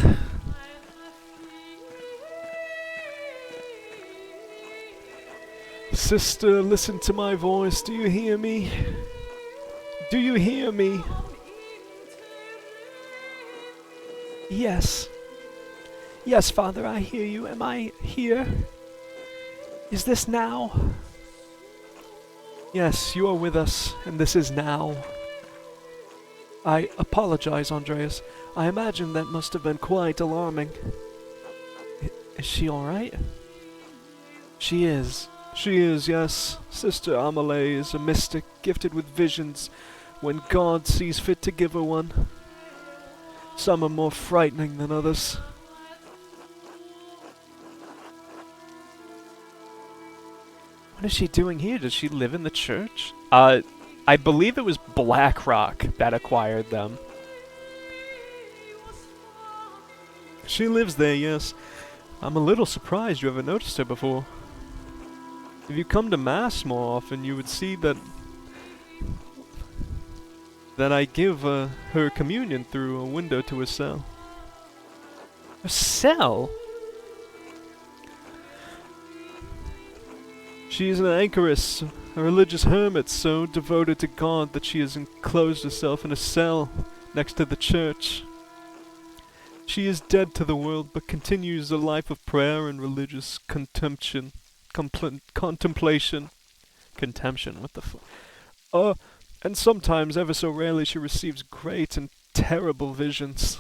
S2: Sister, listen to my voice. Do you hear me? Do you hear me? Yes. Yes, Father, I hear you. Am I here? Is this now? Yes, you are with us, and this is now. I apologize, Andreas. I imagine that must have been quite alarming. Is she alright? She is. She is, yes. Sister Amelie is a mystic, gifted with visions when God sees fit to give her one. Some are more frightening than others. What is she doing here? Does she live in the church? I believe it was BlackRock that acquired them. She lives there, yes. I'm a little surprised you haven't noticed her before. If you come to Mass more often, you would see that I give her communion through a window to a cell. A cell? She's an anchoress a religious hermit so devoted to God that she has enclosed herself in a cell next to the church. She is dead to the world, but continues a life of prayer and religious contemplation. Contemplation, what the and sometimes, ever so rarely, she receives great and terrible visions.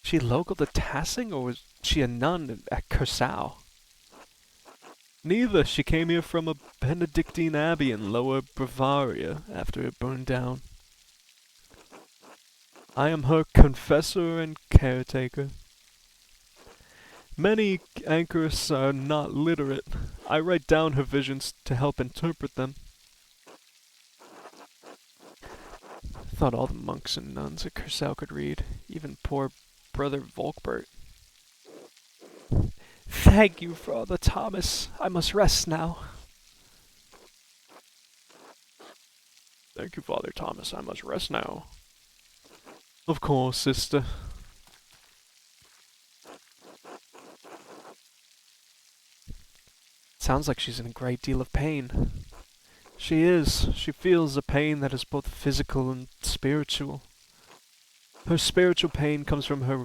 S2: She local to Tassing, or was she a nun at Curacao? Neither. She came here from a Benedictine abbey in Lower Bavaria after it burned down. I am her confessor and caretaker. Many anchorists are not literate. I write down her visions to help interpret them. I thought all the monks and nuns at Curacao could read, even poor Brother Volkbert. Thank you, Father Thomas. I must rest now. Thank you, Father Thomas. I must rest now. Of course, sister. Sounds like she's in a great deal of pain. She is. She feels a pain that is both physical and spiritual. Her spiritual pain comes from her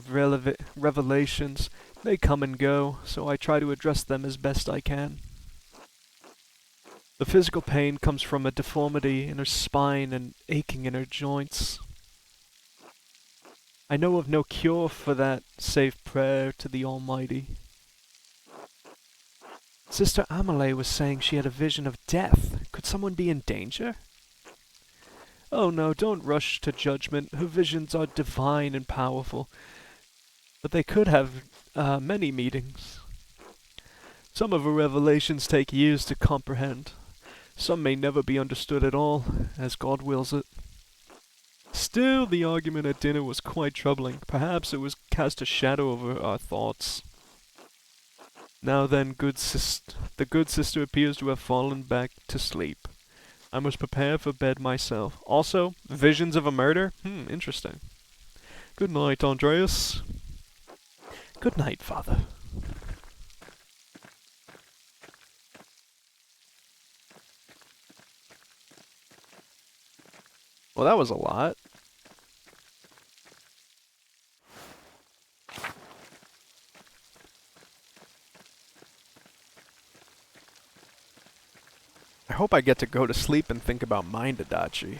S2: revelations. They come and go, so I try to address them as best I can. The physical pain comes from a deformity in her spine and aching in her joints. I know of no cure for that save prayer to the Almighty. Sister Amelie was saying she had a vision of death. Could someone be in danger? Oh no, don't rush to judgment. Her visions are divine and powerful. But they could have many meanings. Some of her revelations take years to comprehend. Some may never be understood at all, as God wills it. Still, the argument at dinner was quite troubling. Perhaps it was cast a shadow over our thoughts. Now then, the good sister appears to have fallen back to sleep. I must prepare for bed myself. Also, visions of a murder? Interesting. Good night, Andreas. Good night, Father. Well, that was a lot. I hope I get to go to sleep and think about Mind Adachi.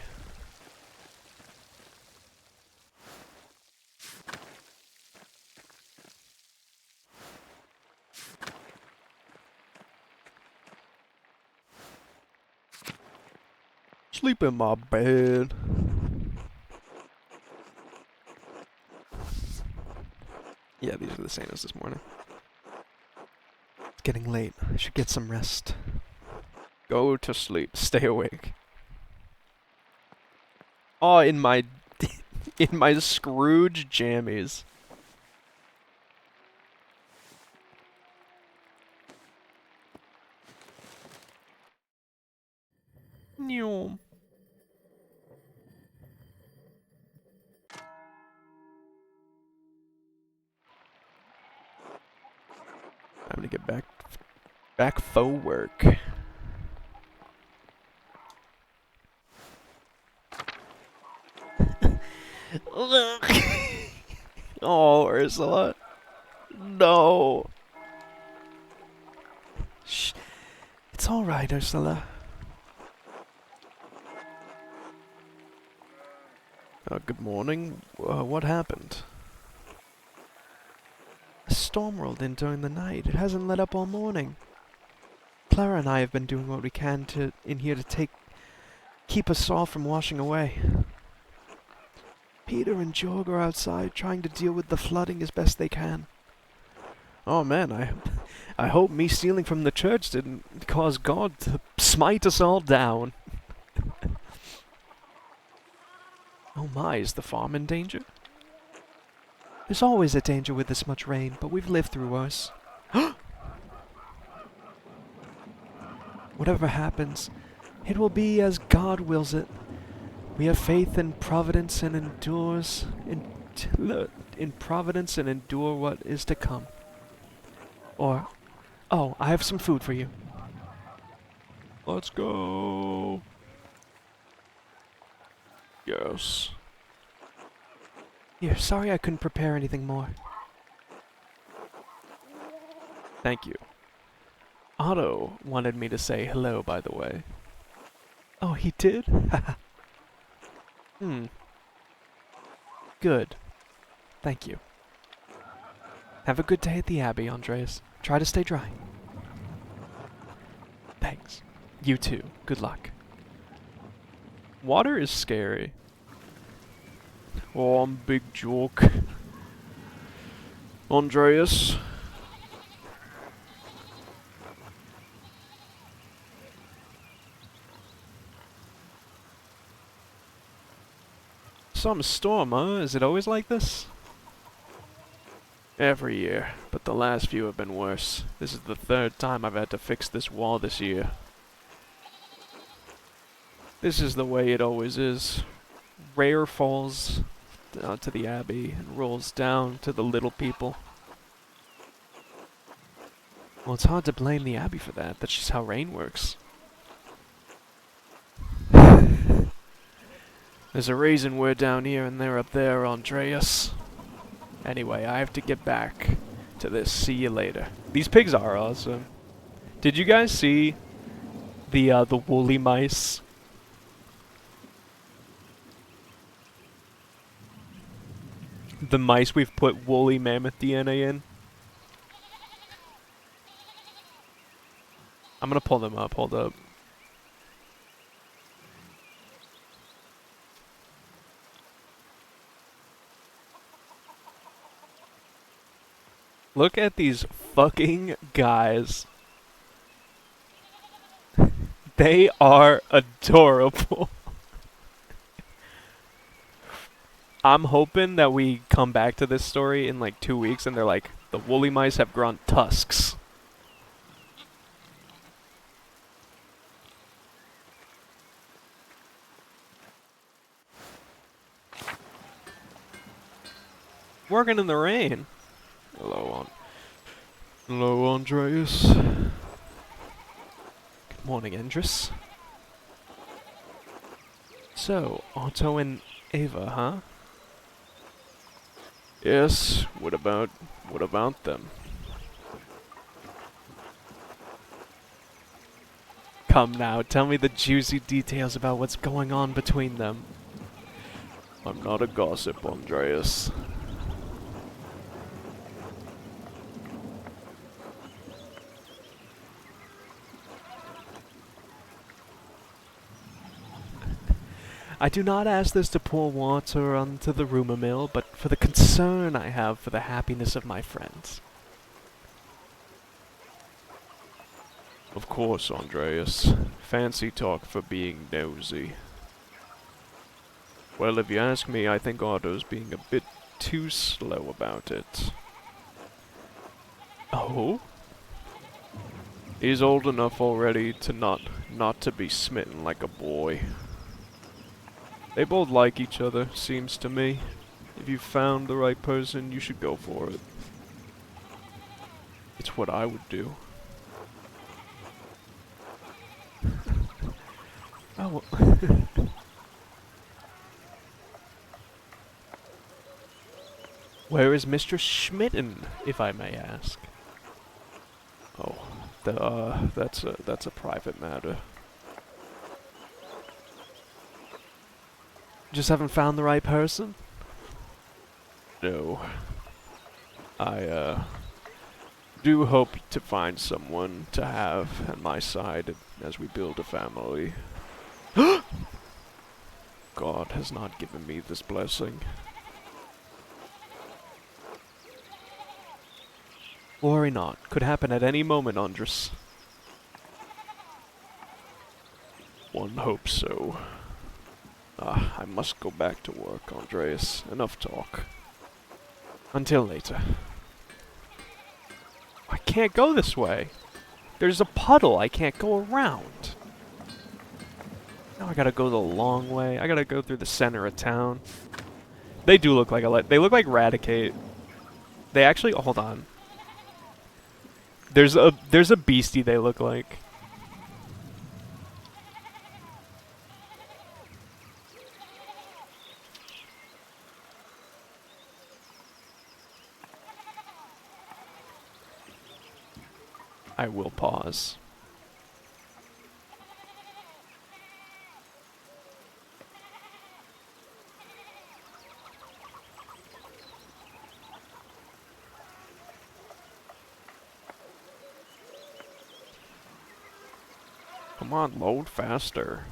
S2: Sleep in my bed. Yeah, these are the same as this morning. It's getting late. I should get some rest. Go to sleep. Stay awake. Oh, in my in my Scrooge jammies. Nyom. I'm gonna get back faux work. Oh, Ursula. No. Shh. It's all right, Ursula. Good morning. What happened? A storm rolled in during the night. It hasn't let up all morning. Clara and I have been doing what we can in here to keep us all from washing away. Peter and Jorg are outside trying to deal with the flooding as best they can. Oh man, I hope me stealing from the church didn't cause God to smite us all down. Oh my, is the farm in danger? There's always a danger with this much rain, but we've lived through worse. Whatever happens, it will be as God wills it. We have faith in providence and endure what is to come. Oh, I have some food for you.
S1: Let's go. Yes.
S2: Here, sorry I couldn't prepare anything more.
S1: Thank you. Otto wanted me to say hello, by the way.
S2: Oh, he did? Good. Thank you. Have a good day at the Abbey, Andreas. Try to stay dry. Thanks. You too. Good luck.
S1: Water is scary. Oh, I'm big joke. Andreas. Some storm, huh? Is it always like this? Every year, but the last few have been worse. This is the third time I've had to fix this wall this year. This is the way it always is. Rare falls down to the Abbey and rolls down to the little people.
S2: Well, it's hard to blame the Abbey for that. That's just how rain works.
S1: There's a reason we're down here and they're up there, Andreas. Anyway, I have to get back to this. See you later. These pigs are awesome. Did you guys see the woolly mice? The mice we've put woolly mammoth DNA in? I'm gonna pull them up, hold up. Look at these fucking guys. They are adorable. I'm hoping that we come back to this story in like 2 weeks and they're like, the woolly mice have grown tusks. Working in the rain. Hello, Andreas.
S2: Good morning, Andres.
S1: So, Otto and Ava, huh? Yes, what about them?
S2: Come now, tell me the juicy details about what's going on between them.
S1: I'm not a gossip, Andreas.
S2: I do not ask this to pour water onto the rumor mill, but for the concern I have for the happiness of my friends.
S1: Of course, Andreas. Fancy talk for being nosy. Well, if you ask me, I think Otto's being a bit too slow about it.
S2: Oh?
S1: He's old enough already to not to be smitten like a boy. They both like each other, seems to me. If you found the right person, you should go for it. It's what I would do.
S2: Oh. Where is Mr. Schmitten, if I may ask?
S1: Oh, that's a private matter.
S2: Just haven't found the right person?
S1: No. I do hope to find someone to have at my side as we build a family. God has not given me this blessing.
S2: Worry not. Could happen at any moment, Andres.
S1: One hopes so. I must go back to work, Andreas. Enough talk.
S2: Until later.
S1: I can't go this way. There's a puddle I can't go around. Now I gotta go the long way. I gotta go through the center of town. They do look like they look like Radicate. They actually, hold on. There's a beastie they look like. I will pause. Come on, load faster.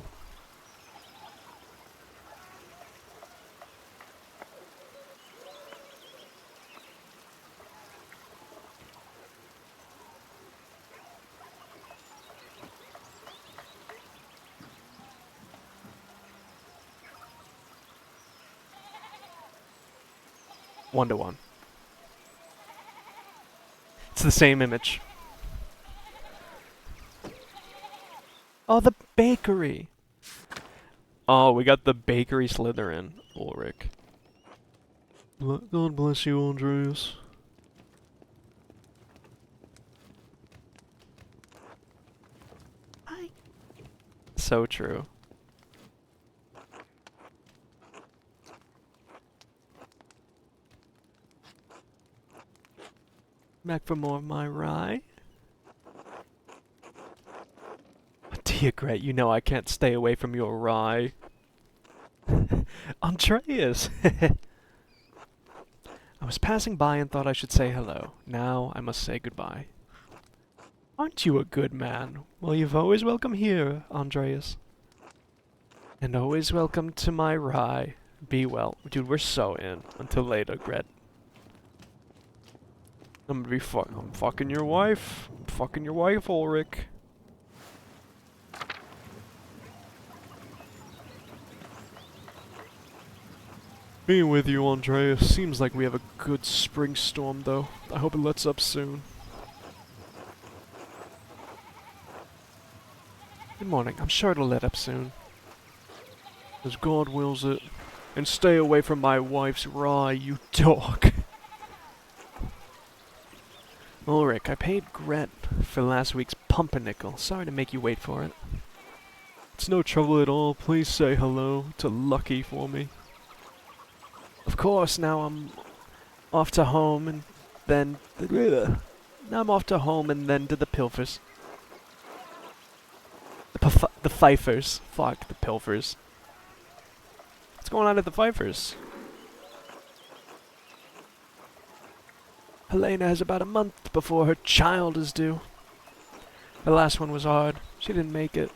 S1: One to one. It's the same image. Oh, the bakery. Oh, we got the bakery Slytherin, Ulrich. God bless you, Andreas. Hi. So true. Back for more of my rye. Dear Gret, you know I can't stay away from your rye. Andreas! I was passing by and thought I should say hello. Now I must say goodbye. Aren't you a good man? Well, you're always welcome here, Andreas. And always welcome to my rye. Be well. Dude, we're so in. Until later, Gret. I'm fucking your wife. I'm fucking your wife, Ulrich. Being with you, Andreas. Seems like we have a good spring storm, though. I hope it lets up soon. Good morning. I'm sure it'll let up soon. As God wills it. And stay away from my wife's rye, you dog. Ulrich, I paid Gret for last week's pumpernickel. Sorry to make you wait for it. It's no trouble at all. Please say hello to Lucky for me. Of course, now I'm off to home and then... Now I'm off to home and then to the Pilfers. The Pfeiffers. Fuck, the Pilfers. What's going on at the Pfeiffers? Helena has about a month before her child is due. The last one was hard. She didn't make it.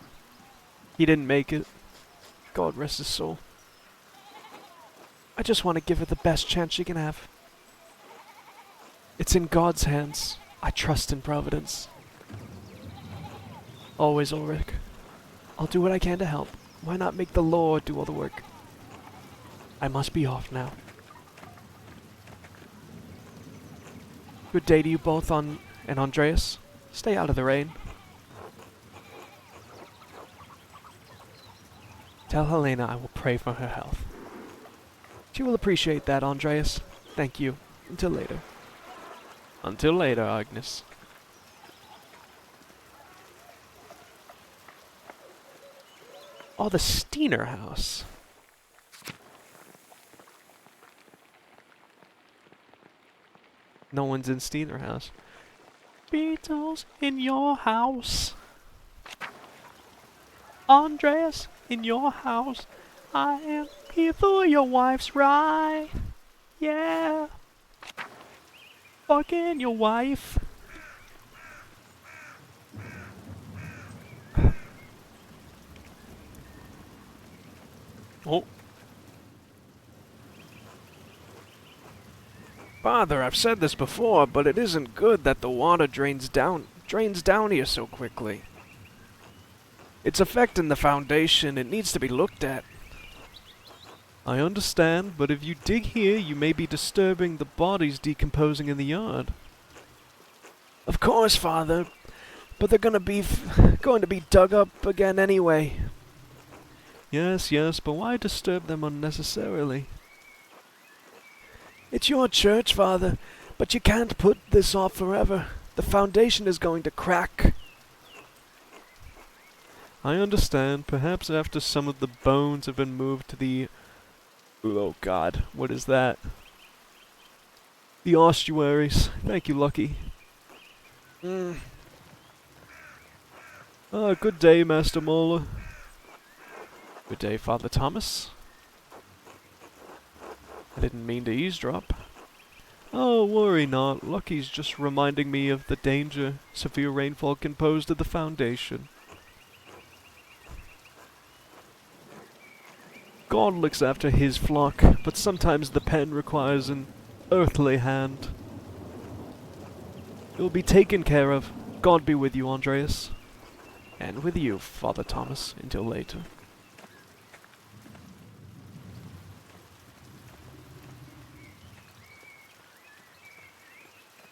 S1: He didn't make it. God rest his soul. I just want to give her the best chance she can have. It's in God's hands. I trust in Providence. Always, Ulrich. I'll do what I can to help. Why not make the Lord do all the work? I must be off now. Good day to you both, and Andreas. Stay out of the rain. Tell Helena I will pray for her health. She will appreciate that, Andreas. Thank you. Until later. Until later, Agnes. Oh, the Steiner house. No one's in Steiner house. Beatles in your house. Andreas in your house. I am here for your wife's rye. Yeah. Fucking your wife. Oh. Father, I've said this before, but it isn't good that the water drains down here so quickly. It's affecting the foundation. It needs to be looked at. I understand, but if you dig here, you may be disturbing the bodies decomposing in the yard. Of course, Father, but they're going to be dug up again anyway. Yes, but why disturb them unnecessarily? It's your church, Father, but you can't put this off forever. The foundation is going to crack. I understand. Perhaps after some of the bones have been moved to the... Oh God, what is that? The ossuaries. Thank you, Lucky.
S2: Good day, Master Mola. Good day, Father Thomas. I didn't mean to eavesdrop. Oh, worry not. Lucky's just reminding me of the danger severe rainfall can pose to the Foundation. God looks after his flock, but sometimes the pen requires an earthly hand. It will be taken care of. God be with you, Andreas. And with you, Father Thomas, until later.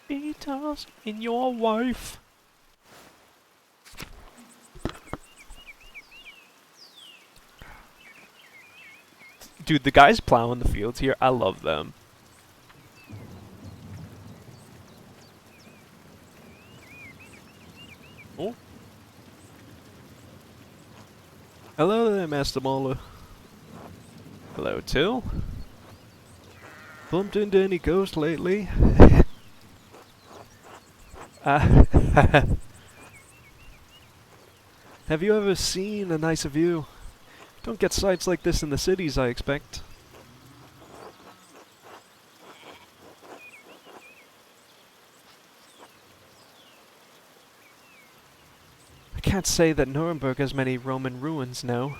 S2: Beatles in your wife. Dude, the guys plowing the fields here, I love them. Oh. Hello there, Master Mola. Hello, Till. Bumped into any ghost lately? Have you ever seen a nicer view? Don't get sights like this in the cities, I expect. I can't say that Nuremberg has many Roman ruins, no.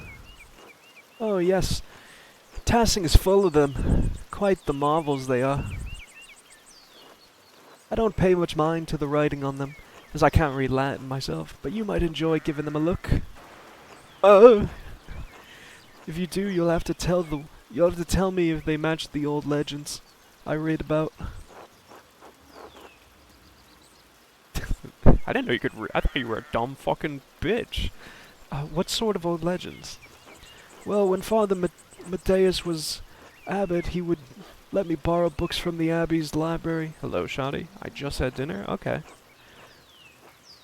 S2: Oh yes, Tassing is full of them. Quite the marvels they are. I don't pay much mind to the writing on them, as I can't read Latin myself, but you might enjoy giving them a look. Oh! If you do, you'll have to tell me if they match the old legends I read about.
S1: I didn't know you could I thought you were a dumb fucking bitch. What sort of old legends?
S2: Well, when Father Matthias was abbot, he would let me borrow books from the abbey's library.
S1: Hello, Shoddy. I just had dinner? Okay.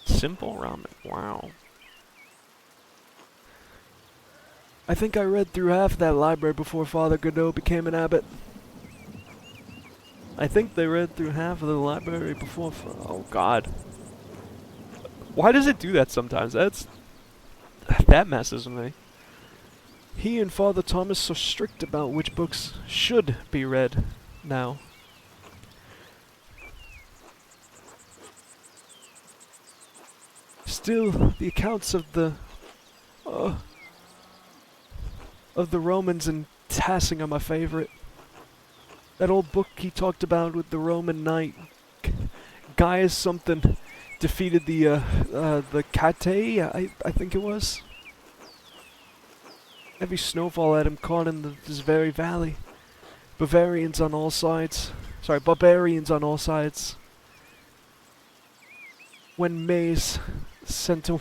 S1: Simple ramen. Wow.
S2: I think I read through half that library before Father Godot became an abbot. I think they read through half of the library before...
S1: Oh, God. Why does it do that sometimes? That messes with me.
S2: He and Father Thomas are strict about which books should be read now. Still, the accounts of the Romans and Tassing are my favorite. That old book he talked about with the Roman knight, Gaius something, defeated the Catay, I think it was. Heavy snowfall had him caught in this very valley. Barbarians on all sides. When Maze sent a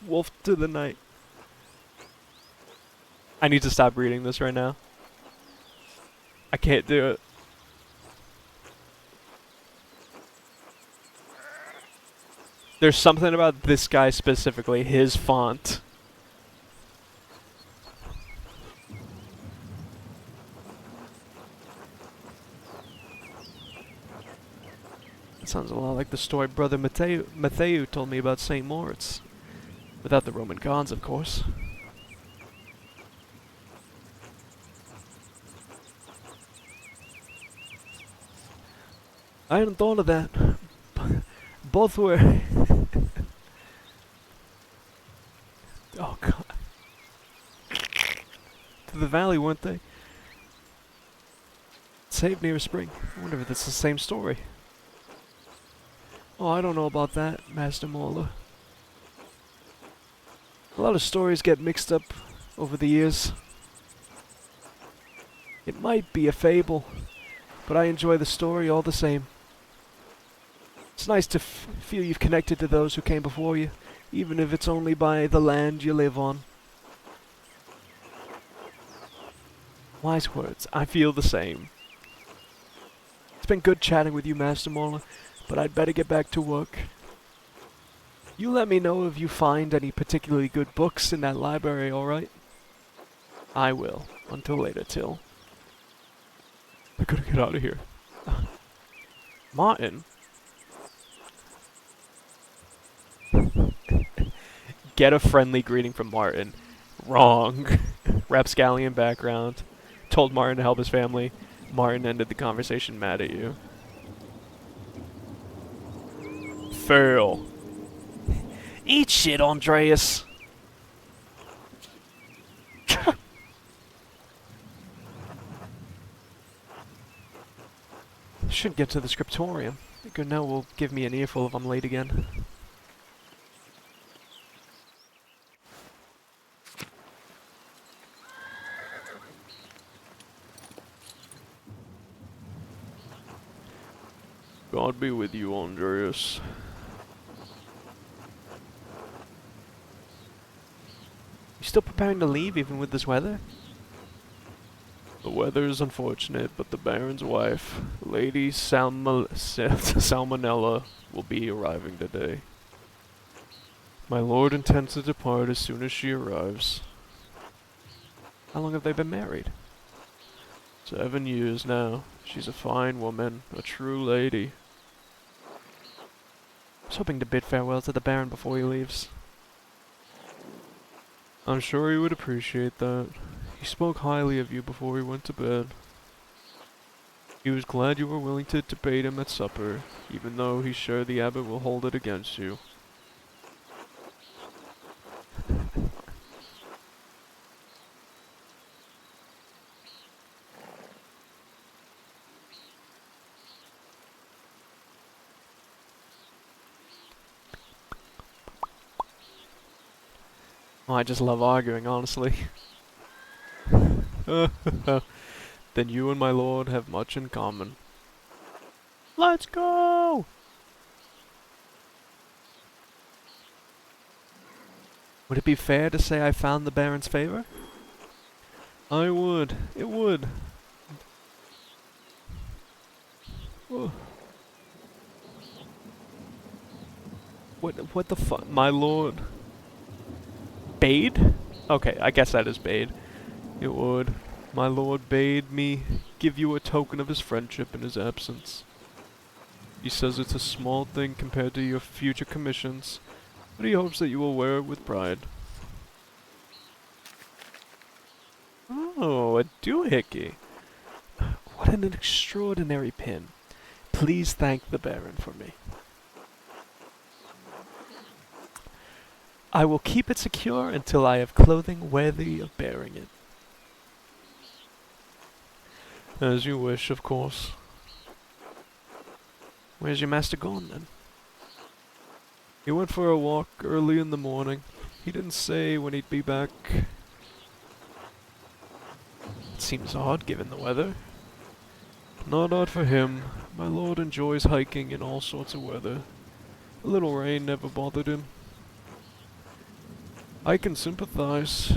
S2: wolf to the night.
S1: I need to stop reading this right now. I can't do it. There's something about this guy specifically, his font. It sounds a lot like the story Brother Matthew told me about St. Moritz. Without the Roman gods, of course.
S2: I hadn't thought of that. Both were... Oh, God. To the valley, weren't they? Saved near a spring. I wonder if it's the same story. Oh, I don't know about that, Master Mola. A lot of stories get mixed up over the years. It might be a fable, but I enjoy the story all the same. It's nice to feel you've connected to those who came before you, even if it's only by the land you live on.
S1: Wise words. I feel the same.
S2: It's been good chatting with you, Master Mola, but I'd better get back to work. You let me know if you find any particularly good books in that library, alright?
S1: I will. Until later, Till. I gotta get out of here. Martin?
S2: Get a friendly greeting from Martin. Wrong. Rapscallion background. Told Martin to help his family. Martin ended the conversation mad at you. Fail. Eat shit, Andreas. Should get to the scriptorium. Goodnow will give me an earful if I'm late again. God be with you, Andreas. You still preparing to leave even with this weather? The weather is unfortunate, but the Baron's wife, Lady Salmonella, will be arriving today. My lord intends to depart as soon as she arrives. How long have they been married? 7 years now. She's a fine woman, a true lady. I was hoping to bid farewell to the Baron before he leaves. I'm sure he would appreciate that. He spoke highly of you before he went to bed. He was glad you were willing to debate him at supper, even though he's sure the abbot will hold it against you. Oh, I just love arguing, honestly. Then you and my lord have much in common. Let's go! Would it be fair to say I found the Baron's favor? I would. It would. Oh. What the fuck? My lord. Bade? Okay, I guess that is Bade. It would. My lord bade me give you a token of his friendship in his absence. He says it's a small thing compared to your future commissions, but he hopes that you will wear it with pride. Oh, a doohickey. What an extraordinary pin. Please thank the Baron for me. I will keep it secure until I have clothing worthy of bearing it. As you wish, of course. Where's your master gone, then? He went for a walk early in the morning. He didn't say when he'd be back. It seems odd, given the weather. Not odd for him. My lord enjoys hiking in all sorts of weather. A little rain never bothered him. I can sympathize.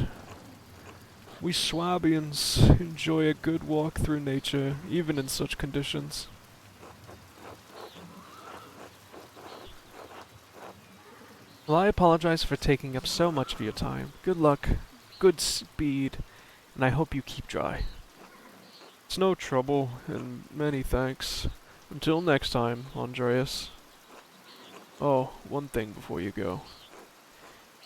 S2: We Swabians enjoy a good walk through nature, even in such conditions. Well, I apologize for taking up so much of your time. Good luck, good speed, and I hope you keep dry. It's no trouble, and many thanks. Until next time, Andreas. Oh, one thing before you go.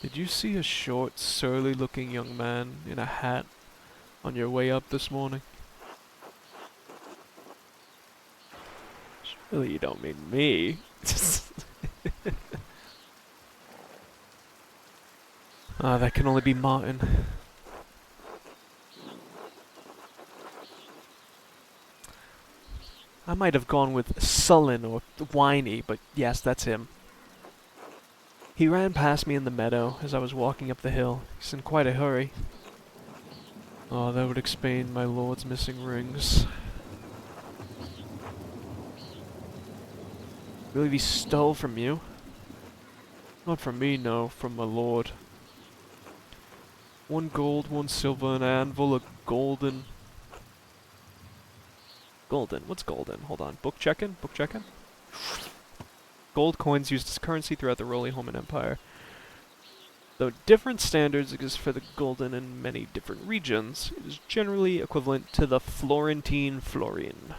S2: Did you see a short, surly-looking young man in a hat on your way up this morning? Surely you don't mean me. Ah, that can only be Martin. I might have gone with sullen or whiny, but yes, that's him. He ran past me in the meadow as I was walking up the hill. He's in quite a hurry. Oh, that would explain my lord's missing rings. Really, he stole from you? Not from me, no, from my lord. 1 gold, 1 silver, an anvil, a golden... Golden? What's golden? Hold on. Book checking? Book checking? Gold coins used as currency throughout the Roly Roman Empire. Though different standards exist for the golden in many different regions, it is generally equivalent to the Florentine florin.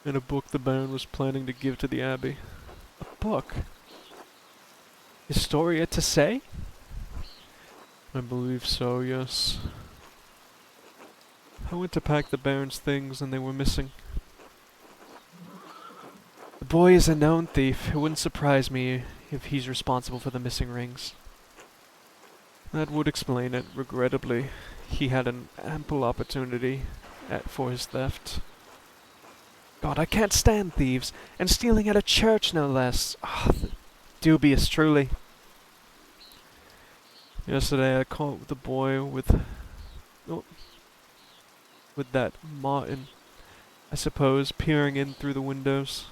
S2: And a book the Baron was planning to give to the Abbey. A book?
S1: Historia to say?
S2: I believe so, yes. I went to pack the Baron's things and they were missing.
S1: The boy is a known thief. It wouldn't surprise me if he's responsible for the missing rings.
S2: That would explain it. Regrettably, he had an ample opportunity for his theft.
S1: God, I can't stand thieves, and stealing at a church no less. Dubious, truly.
S2: Yesterday I caught the boy with that Martin, I suppose, peering in through the windows.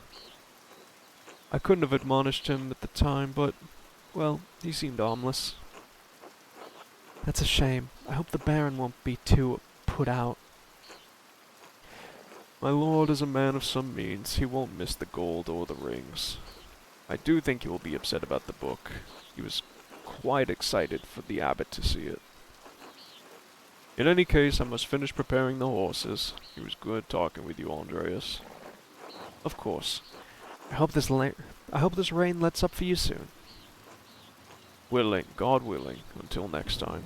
S2: I couldn't have admonished him at the time, but, well, he seemed harmless.
S1: That's a shame. I hope the Baron won't be too put out.
S2: My lord is a man of some means. He won't miss the gold or the rings. I do think he will be upset about the book. He was quite excited for the abbot to see it. In any case, I must finish preparing the horses. It was good talking with you, Andreas.
S1: Of course. I hope this rain lets up for you soon.
S2: Willing, God willing, until next time.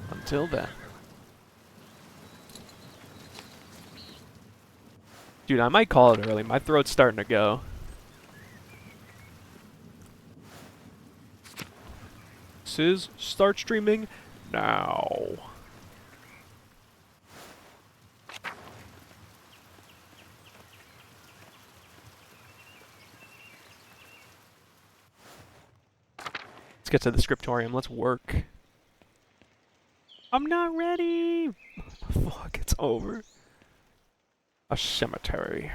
S1: Until then. Dude, I might call it early. My throat's starting to go.
S2: Sizz, start streaming now.
S1: Let's get to the scriptorium. Let's work. I'm not ready. Fuck, it's over.
S2: A cemetery.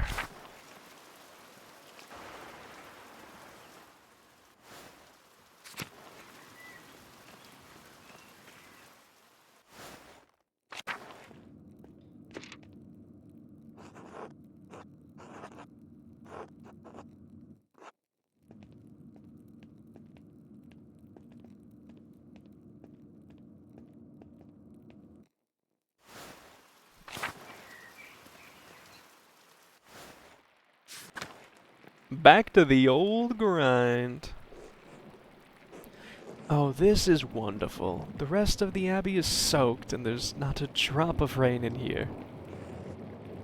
S1: Back to the old grind. Oh, this is wonderful. The rest of the abbey is soaked and there's not a drop of rain in here.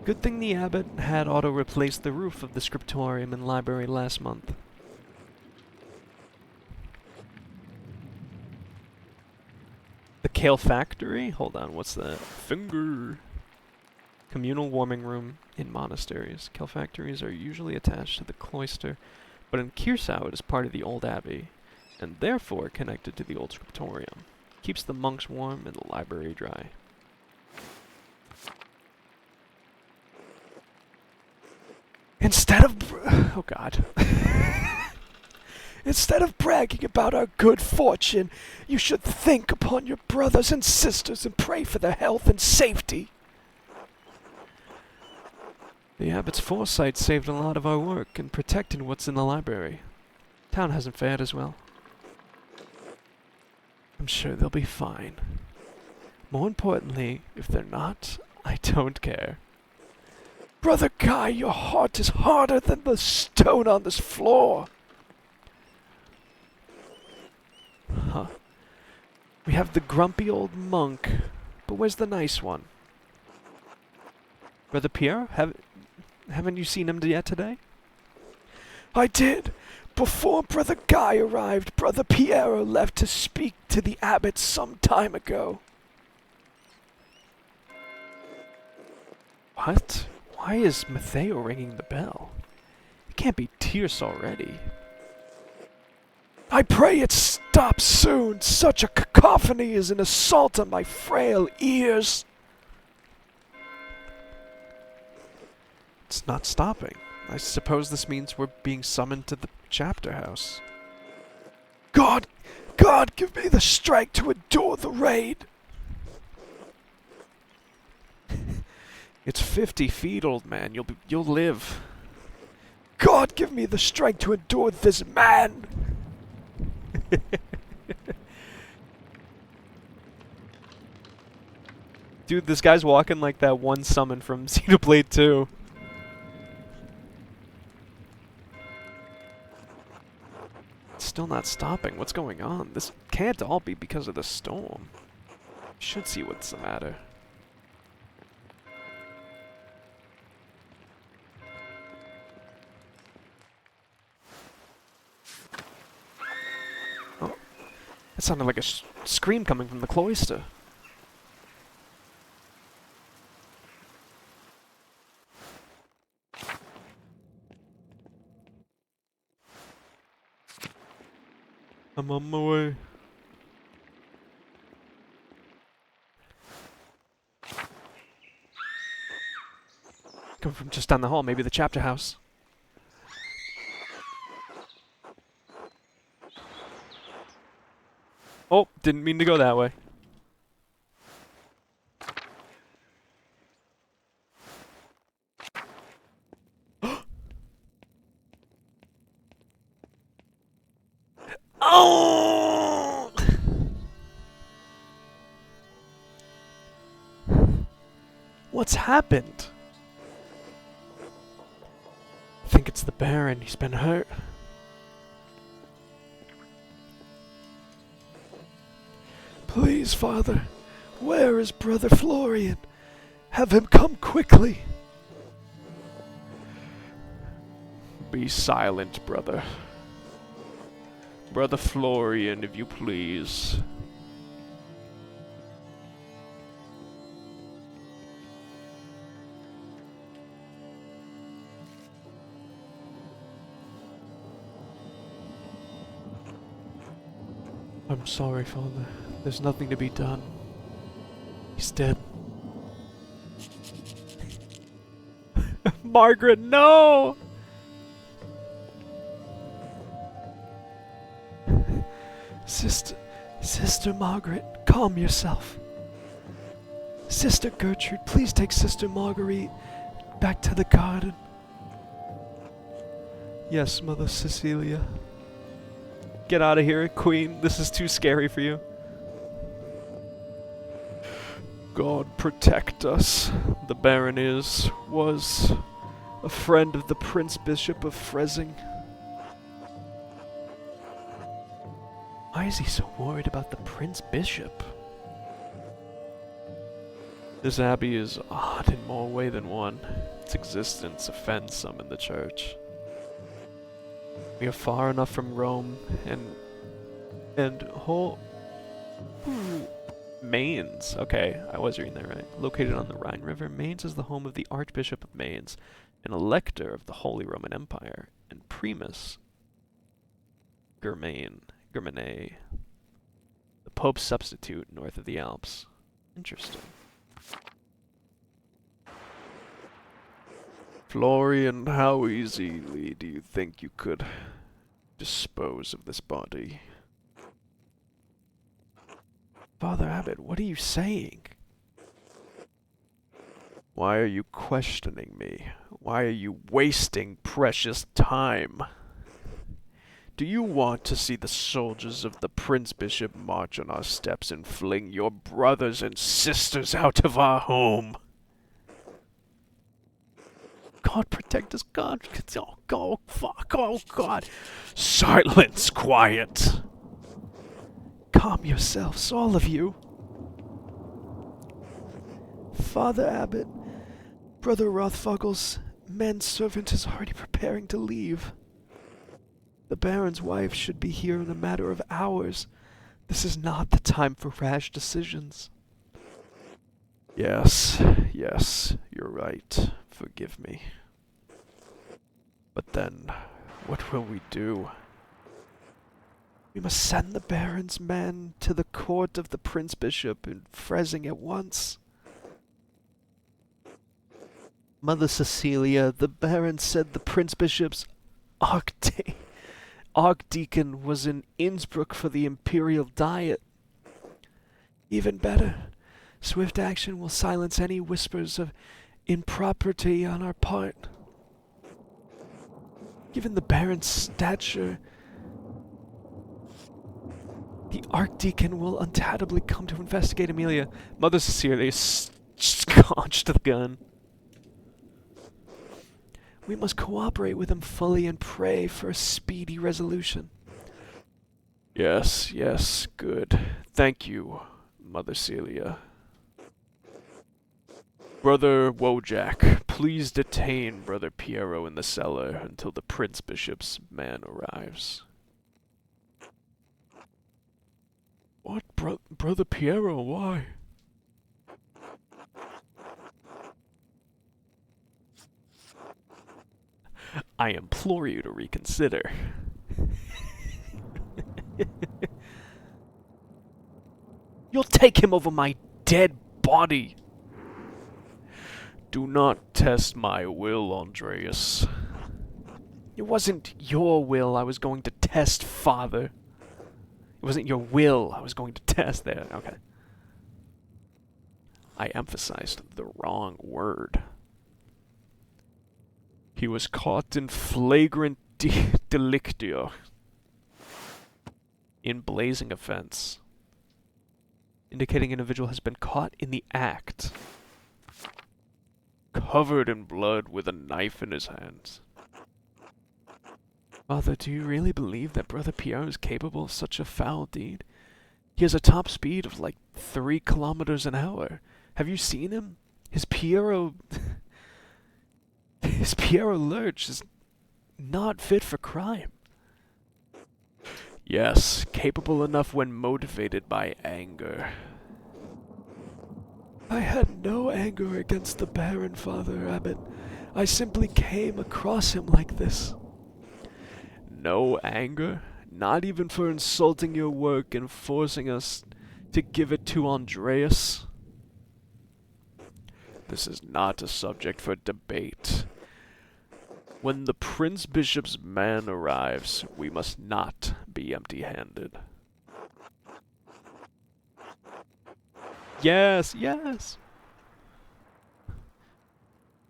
S1: Good thing the abbot had auto-replace the roof of the scriptorium and library last month. The Kale Factory? Hold on, what's that?
S2: Finger.
S1: Communal warming room in monasteries. Kale factories are usually attached to the cloister, but in Kirsau it is part of the old abbey, and therefore connected to the old scriptorium. Keeps the monks warm and the library dry. Instead of oh god. Instead of bragging about our good fortune, you should think upon your brothers and sisters and pray for their health and safety. The abbot's foresight saved a lot of our work in protecting what's in the library. Town hasn't fared as well. I'm sure they'll be fine. More importantly, if they're not, I don't care. Brother Guy, your heart is harder than the stone on this floor. Huh. We have the grumpy old monk, but where's the nice one? Brother Pierre, haven't you seen him yet today? I did. Before Brother Guy arrived, Brother Piero left to speak to the abbot some time ago. What? Why is Matteo ringing the bell? It can't be Tierce already. I pray it stops soon. Such a cacophony is an assault on my frail ears. It's not stopping. I suppose this means we're being summoned to the chapter house. God, give me the strength to endure the rain. It's 50 feet, old man. You'll live. God, give me the strength to endure this man. Dude, this guy's walking like that one summon from Xenoblade 2.
S2: still not stopping. What's going on? This can't all be because of the storm. Should see what's the matter. Oh, that sounded like a scream coming from the cloister. I'm on my way. Come from just down the hall, maybe the chapter house. Oh, didn't mean to go that way. Oh! What's happened? I think it's the Baron. He's been hurt. Please, Father, where is Brother Florian? Have him come quickly. Be silent, brother. Brother Florian, if you please. I'm sorry, Father. There's nothing to be done. He's dead. Margaret, no! Sister Margaret, calm yourself. Sister Gertrude, please take Sister Marguerite back to the garden. Yes, Mother Cecilia. Get out of here, Queen. This is too scary for you. God protect us. The Baron was a friend of the Prince Bishop of Freising. Why is he so worried about the Prince Bishop? This abbey is odd in more way than one. Its existence offends some in the church. We are far enough from Rome, and whole Mainz. Okay, I was reading that right. Located on the Rhine River, Mainz is the home of the Archbishop of Mainz, an elector of the Holy Roman Empire, and Primus Germain, the Pope's substitute north of the Alps. Interesting. Florian, how easily do you think you could dispose of this body? Father Abbot, what are you saying? Why are you questioning me? Why are you wasting precious time? Do you want to see the soldiers of the Prince Bishop march on our steps and fling your brothers and sisters out of our home? God protect us, God. Oh, fuck. Oh, God. Silence, quiet. Calm yourselves, all of you. Father Abbot, Brother Rothfuggle's manservant is already preparing to leave. The Baron's wife should be here in a matter of hours. This is not the time for rash decisions. Yes, you're right. Forgive me. But then, what will we do? We must send the Baron's men to the court of the Prince Bishop in Freising at once. Mother Cecilia, the Baron said the Prince Bishop's Archdeacon was in Innsbruck for the Imperial Diet. Even better, swift action will silence any whispers of impropriety on our part. Given the Baron's stature, the Archdeacon will undoubtedly come to investigate Amelia. Mother Cecilia scaunched the gun. We must cooperate with him fully and pray for a speedy resolution. Yes, yes, good. Thank you, Mother Celia. Brother Wojak, please detain Brother Piero in the cellar until the Prince Bishop's man arrives. What, Brother Piero, why? I implore you to reconsider. You'll take him over my dead body. Do not test my will, Andreas. It wasn't your will I was going to test, Father. It wasn't your will I was going to test there. Okay. I emphasized the wrong word. He was caught in flagrant delictio. In blazing offense. Indicating an individual has been caught in the act. Covered in blood with a knife in his hands. Father, do you really believe that Brother Piero is capable of such a foul deed? He has a top speed of like 3 kilometers an hour. Have you seen him? His Piero... His Piero Lurch is not fit for crime. Yes, capable enough when motivated by anger. I had no anger against the Baron, Father Abbot. I simply came across him like this. No anger? Not even for insulting your work and forcing us to give it to Andreas? This is not a subject for debate. When the Prince Bishop's man arrives, we must not be empty-handed. Yes, yes!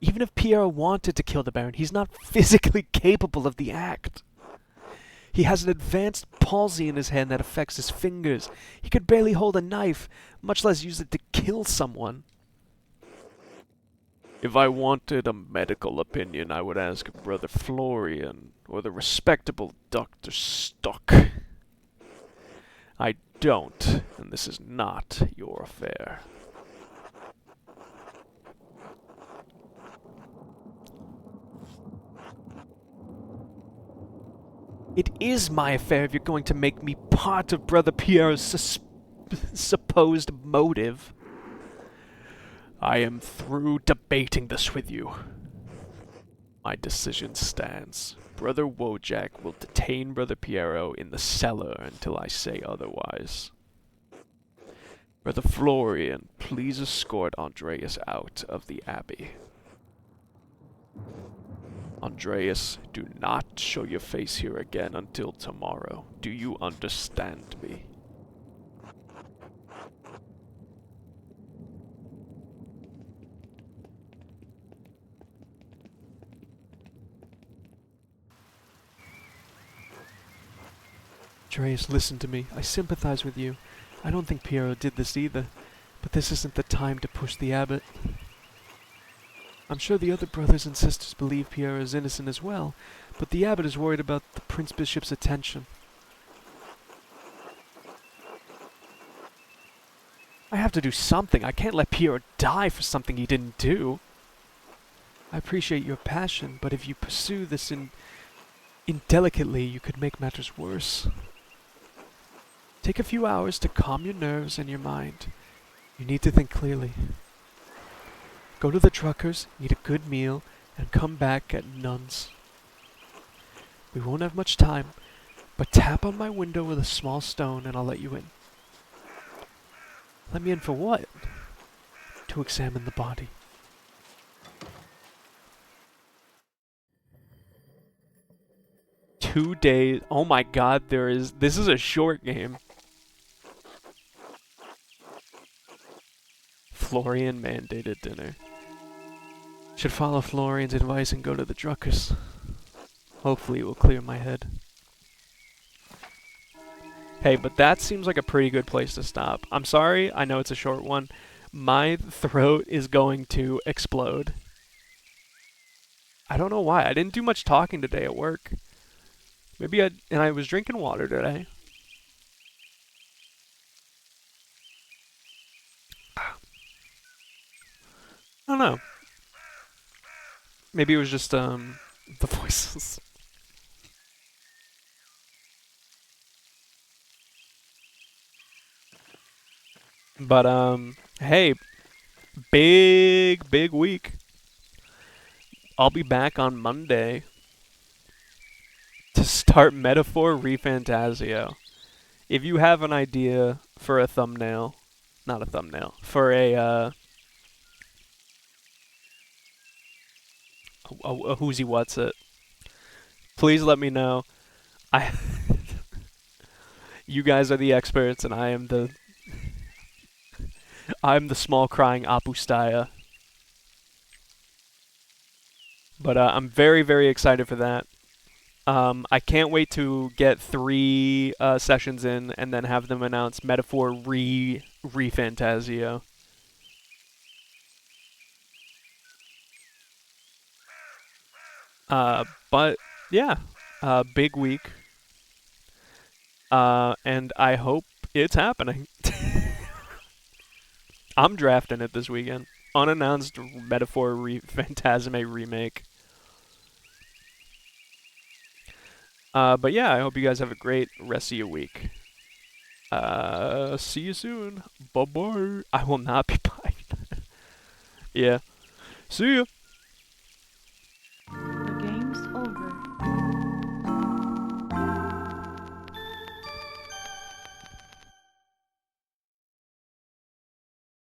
S2: Even if Piero wanted to kill the Baron, he's not physically capable of the act. He has an advanced palsy in his hand that affects his fingers. He could barely hold a knife, much less use it to kill someone. If I wanted a medical opinion, I would ask Brother Florian or the respectable Dr. Stock. I don't, and this is not your affair. It is my affair if you're going to make me part of Brother Pierre's supposed motive. I am through debating this with you. My decision stands. Brother Wojak will detain Brother Piero in the cellar until I say otherwise. Brother Florian, please escort Andreas out of the abbey. Andreas, do not show your face here again until tomorrow. Do you understand me? Andreas, listen to me. I sympathize with you. I don't think Piero did this either, but this isn't the time to push the abbot. I'm sure the other brothers and sisters believe Piero is innocent as well, but the abbot is worried about the Prince Bishop's attention. I have to do something. I can't let Piero die for something he didn't do. I appreciate your passion, but if you pursue this indelicately, you could make matters worse. Take a few hours to calm your nerves and your mind. You need to think clearly. Go to the truckers, eat a good meal, and come back at Nuns. We won't have much time, but tap on my window with a small stone and I'll let you in. Let me in for what? To examine the body. Two days. Oh my god, this is a short game. Florian mandated dinner. Should follow Florian's advice and go to the Druckers. Hopefully it will clear my head. Hey, but that seems like a pretty good place to stop. I'm sorry, I know it's a short one. My throat is going to explode. I don't know why. I didn't do much talking today at work. And I was drinking water today.
S1: don't know. Maybe it was just the voices. But hey, big week. I'll be back on Monday to start Metaphor Refantasio. If you have an idea for a thumbnail, not a thumbnail, for a who's he what's it, please let me know. I You guys are the experts, and I'm the small crying Apustaya. But I'm very excited for that. I can't wait to get 3 sessions in and then have them announce Metaphor Refantasio. But yeah, big week. And I hope it's happening. I'm drafting it this weekend. Unannounced Metaphor Phantasme remake. But yeah, I hope you guys have a great rest of your week. See you soon. Bye bye. I will not be buying. Yeah. See ya.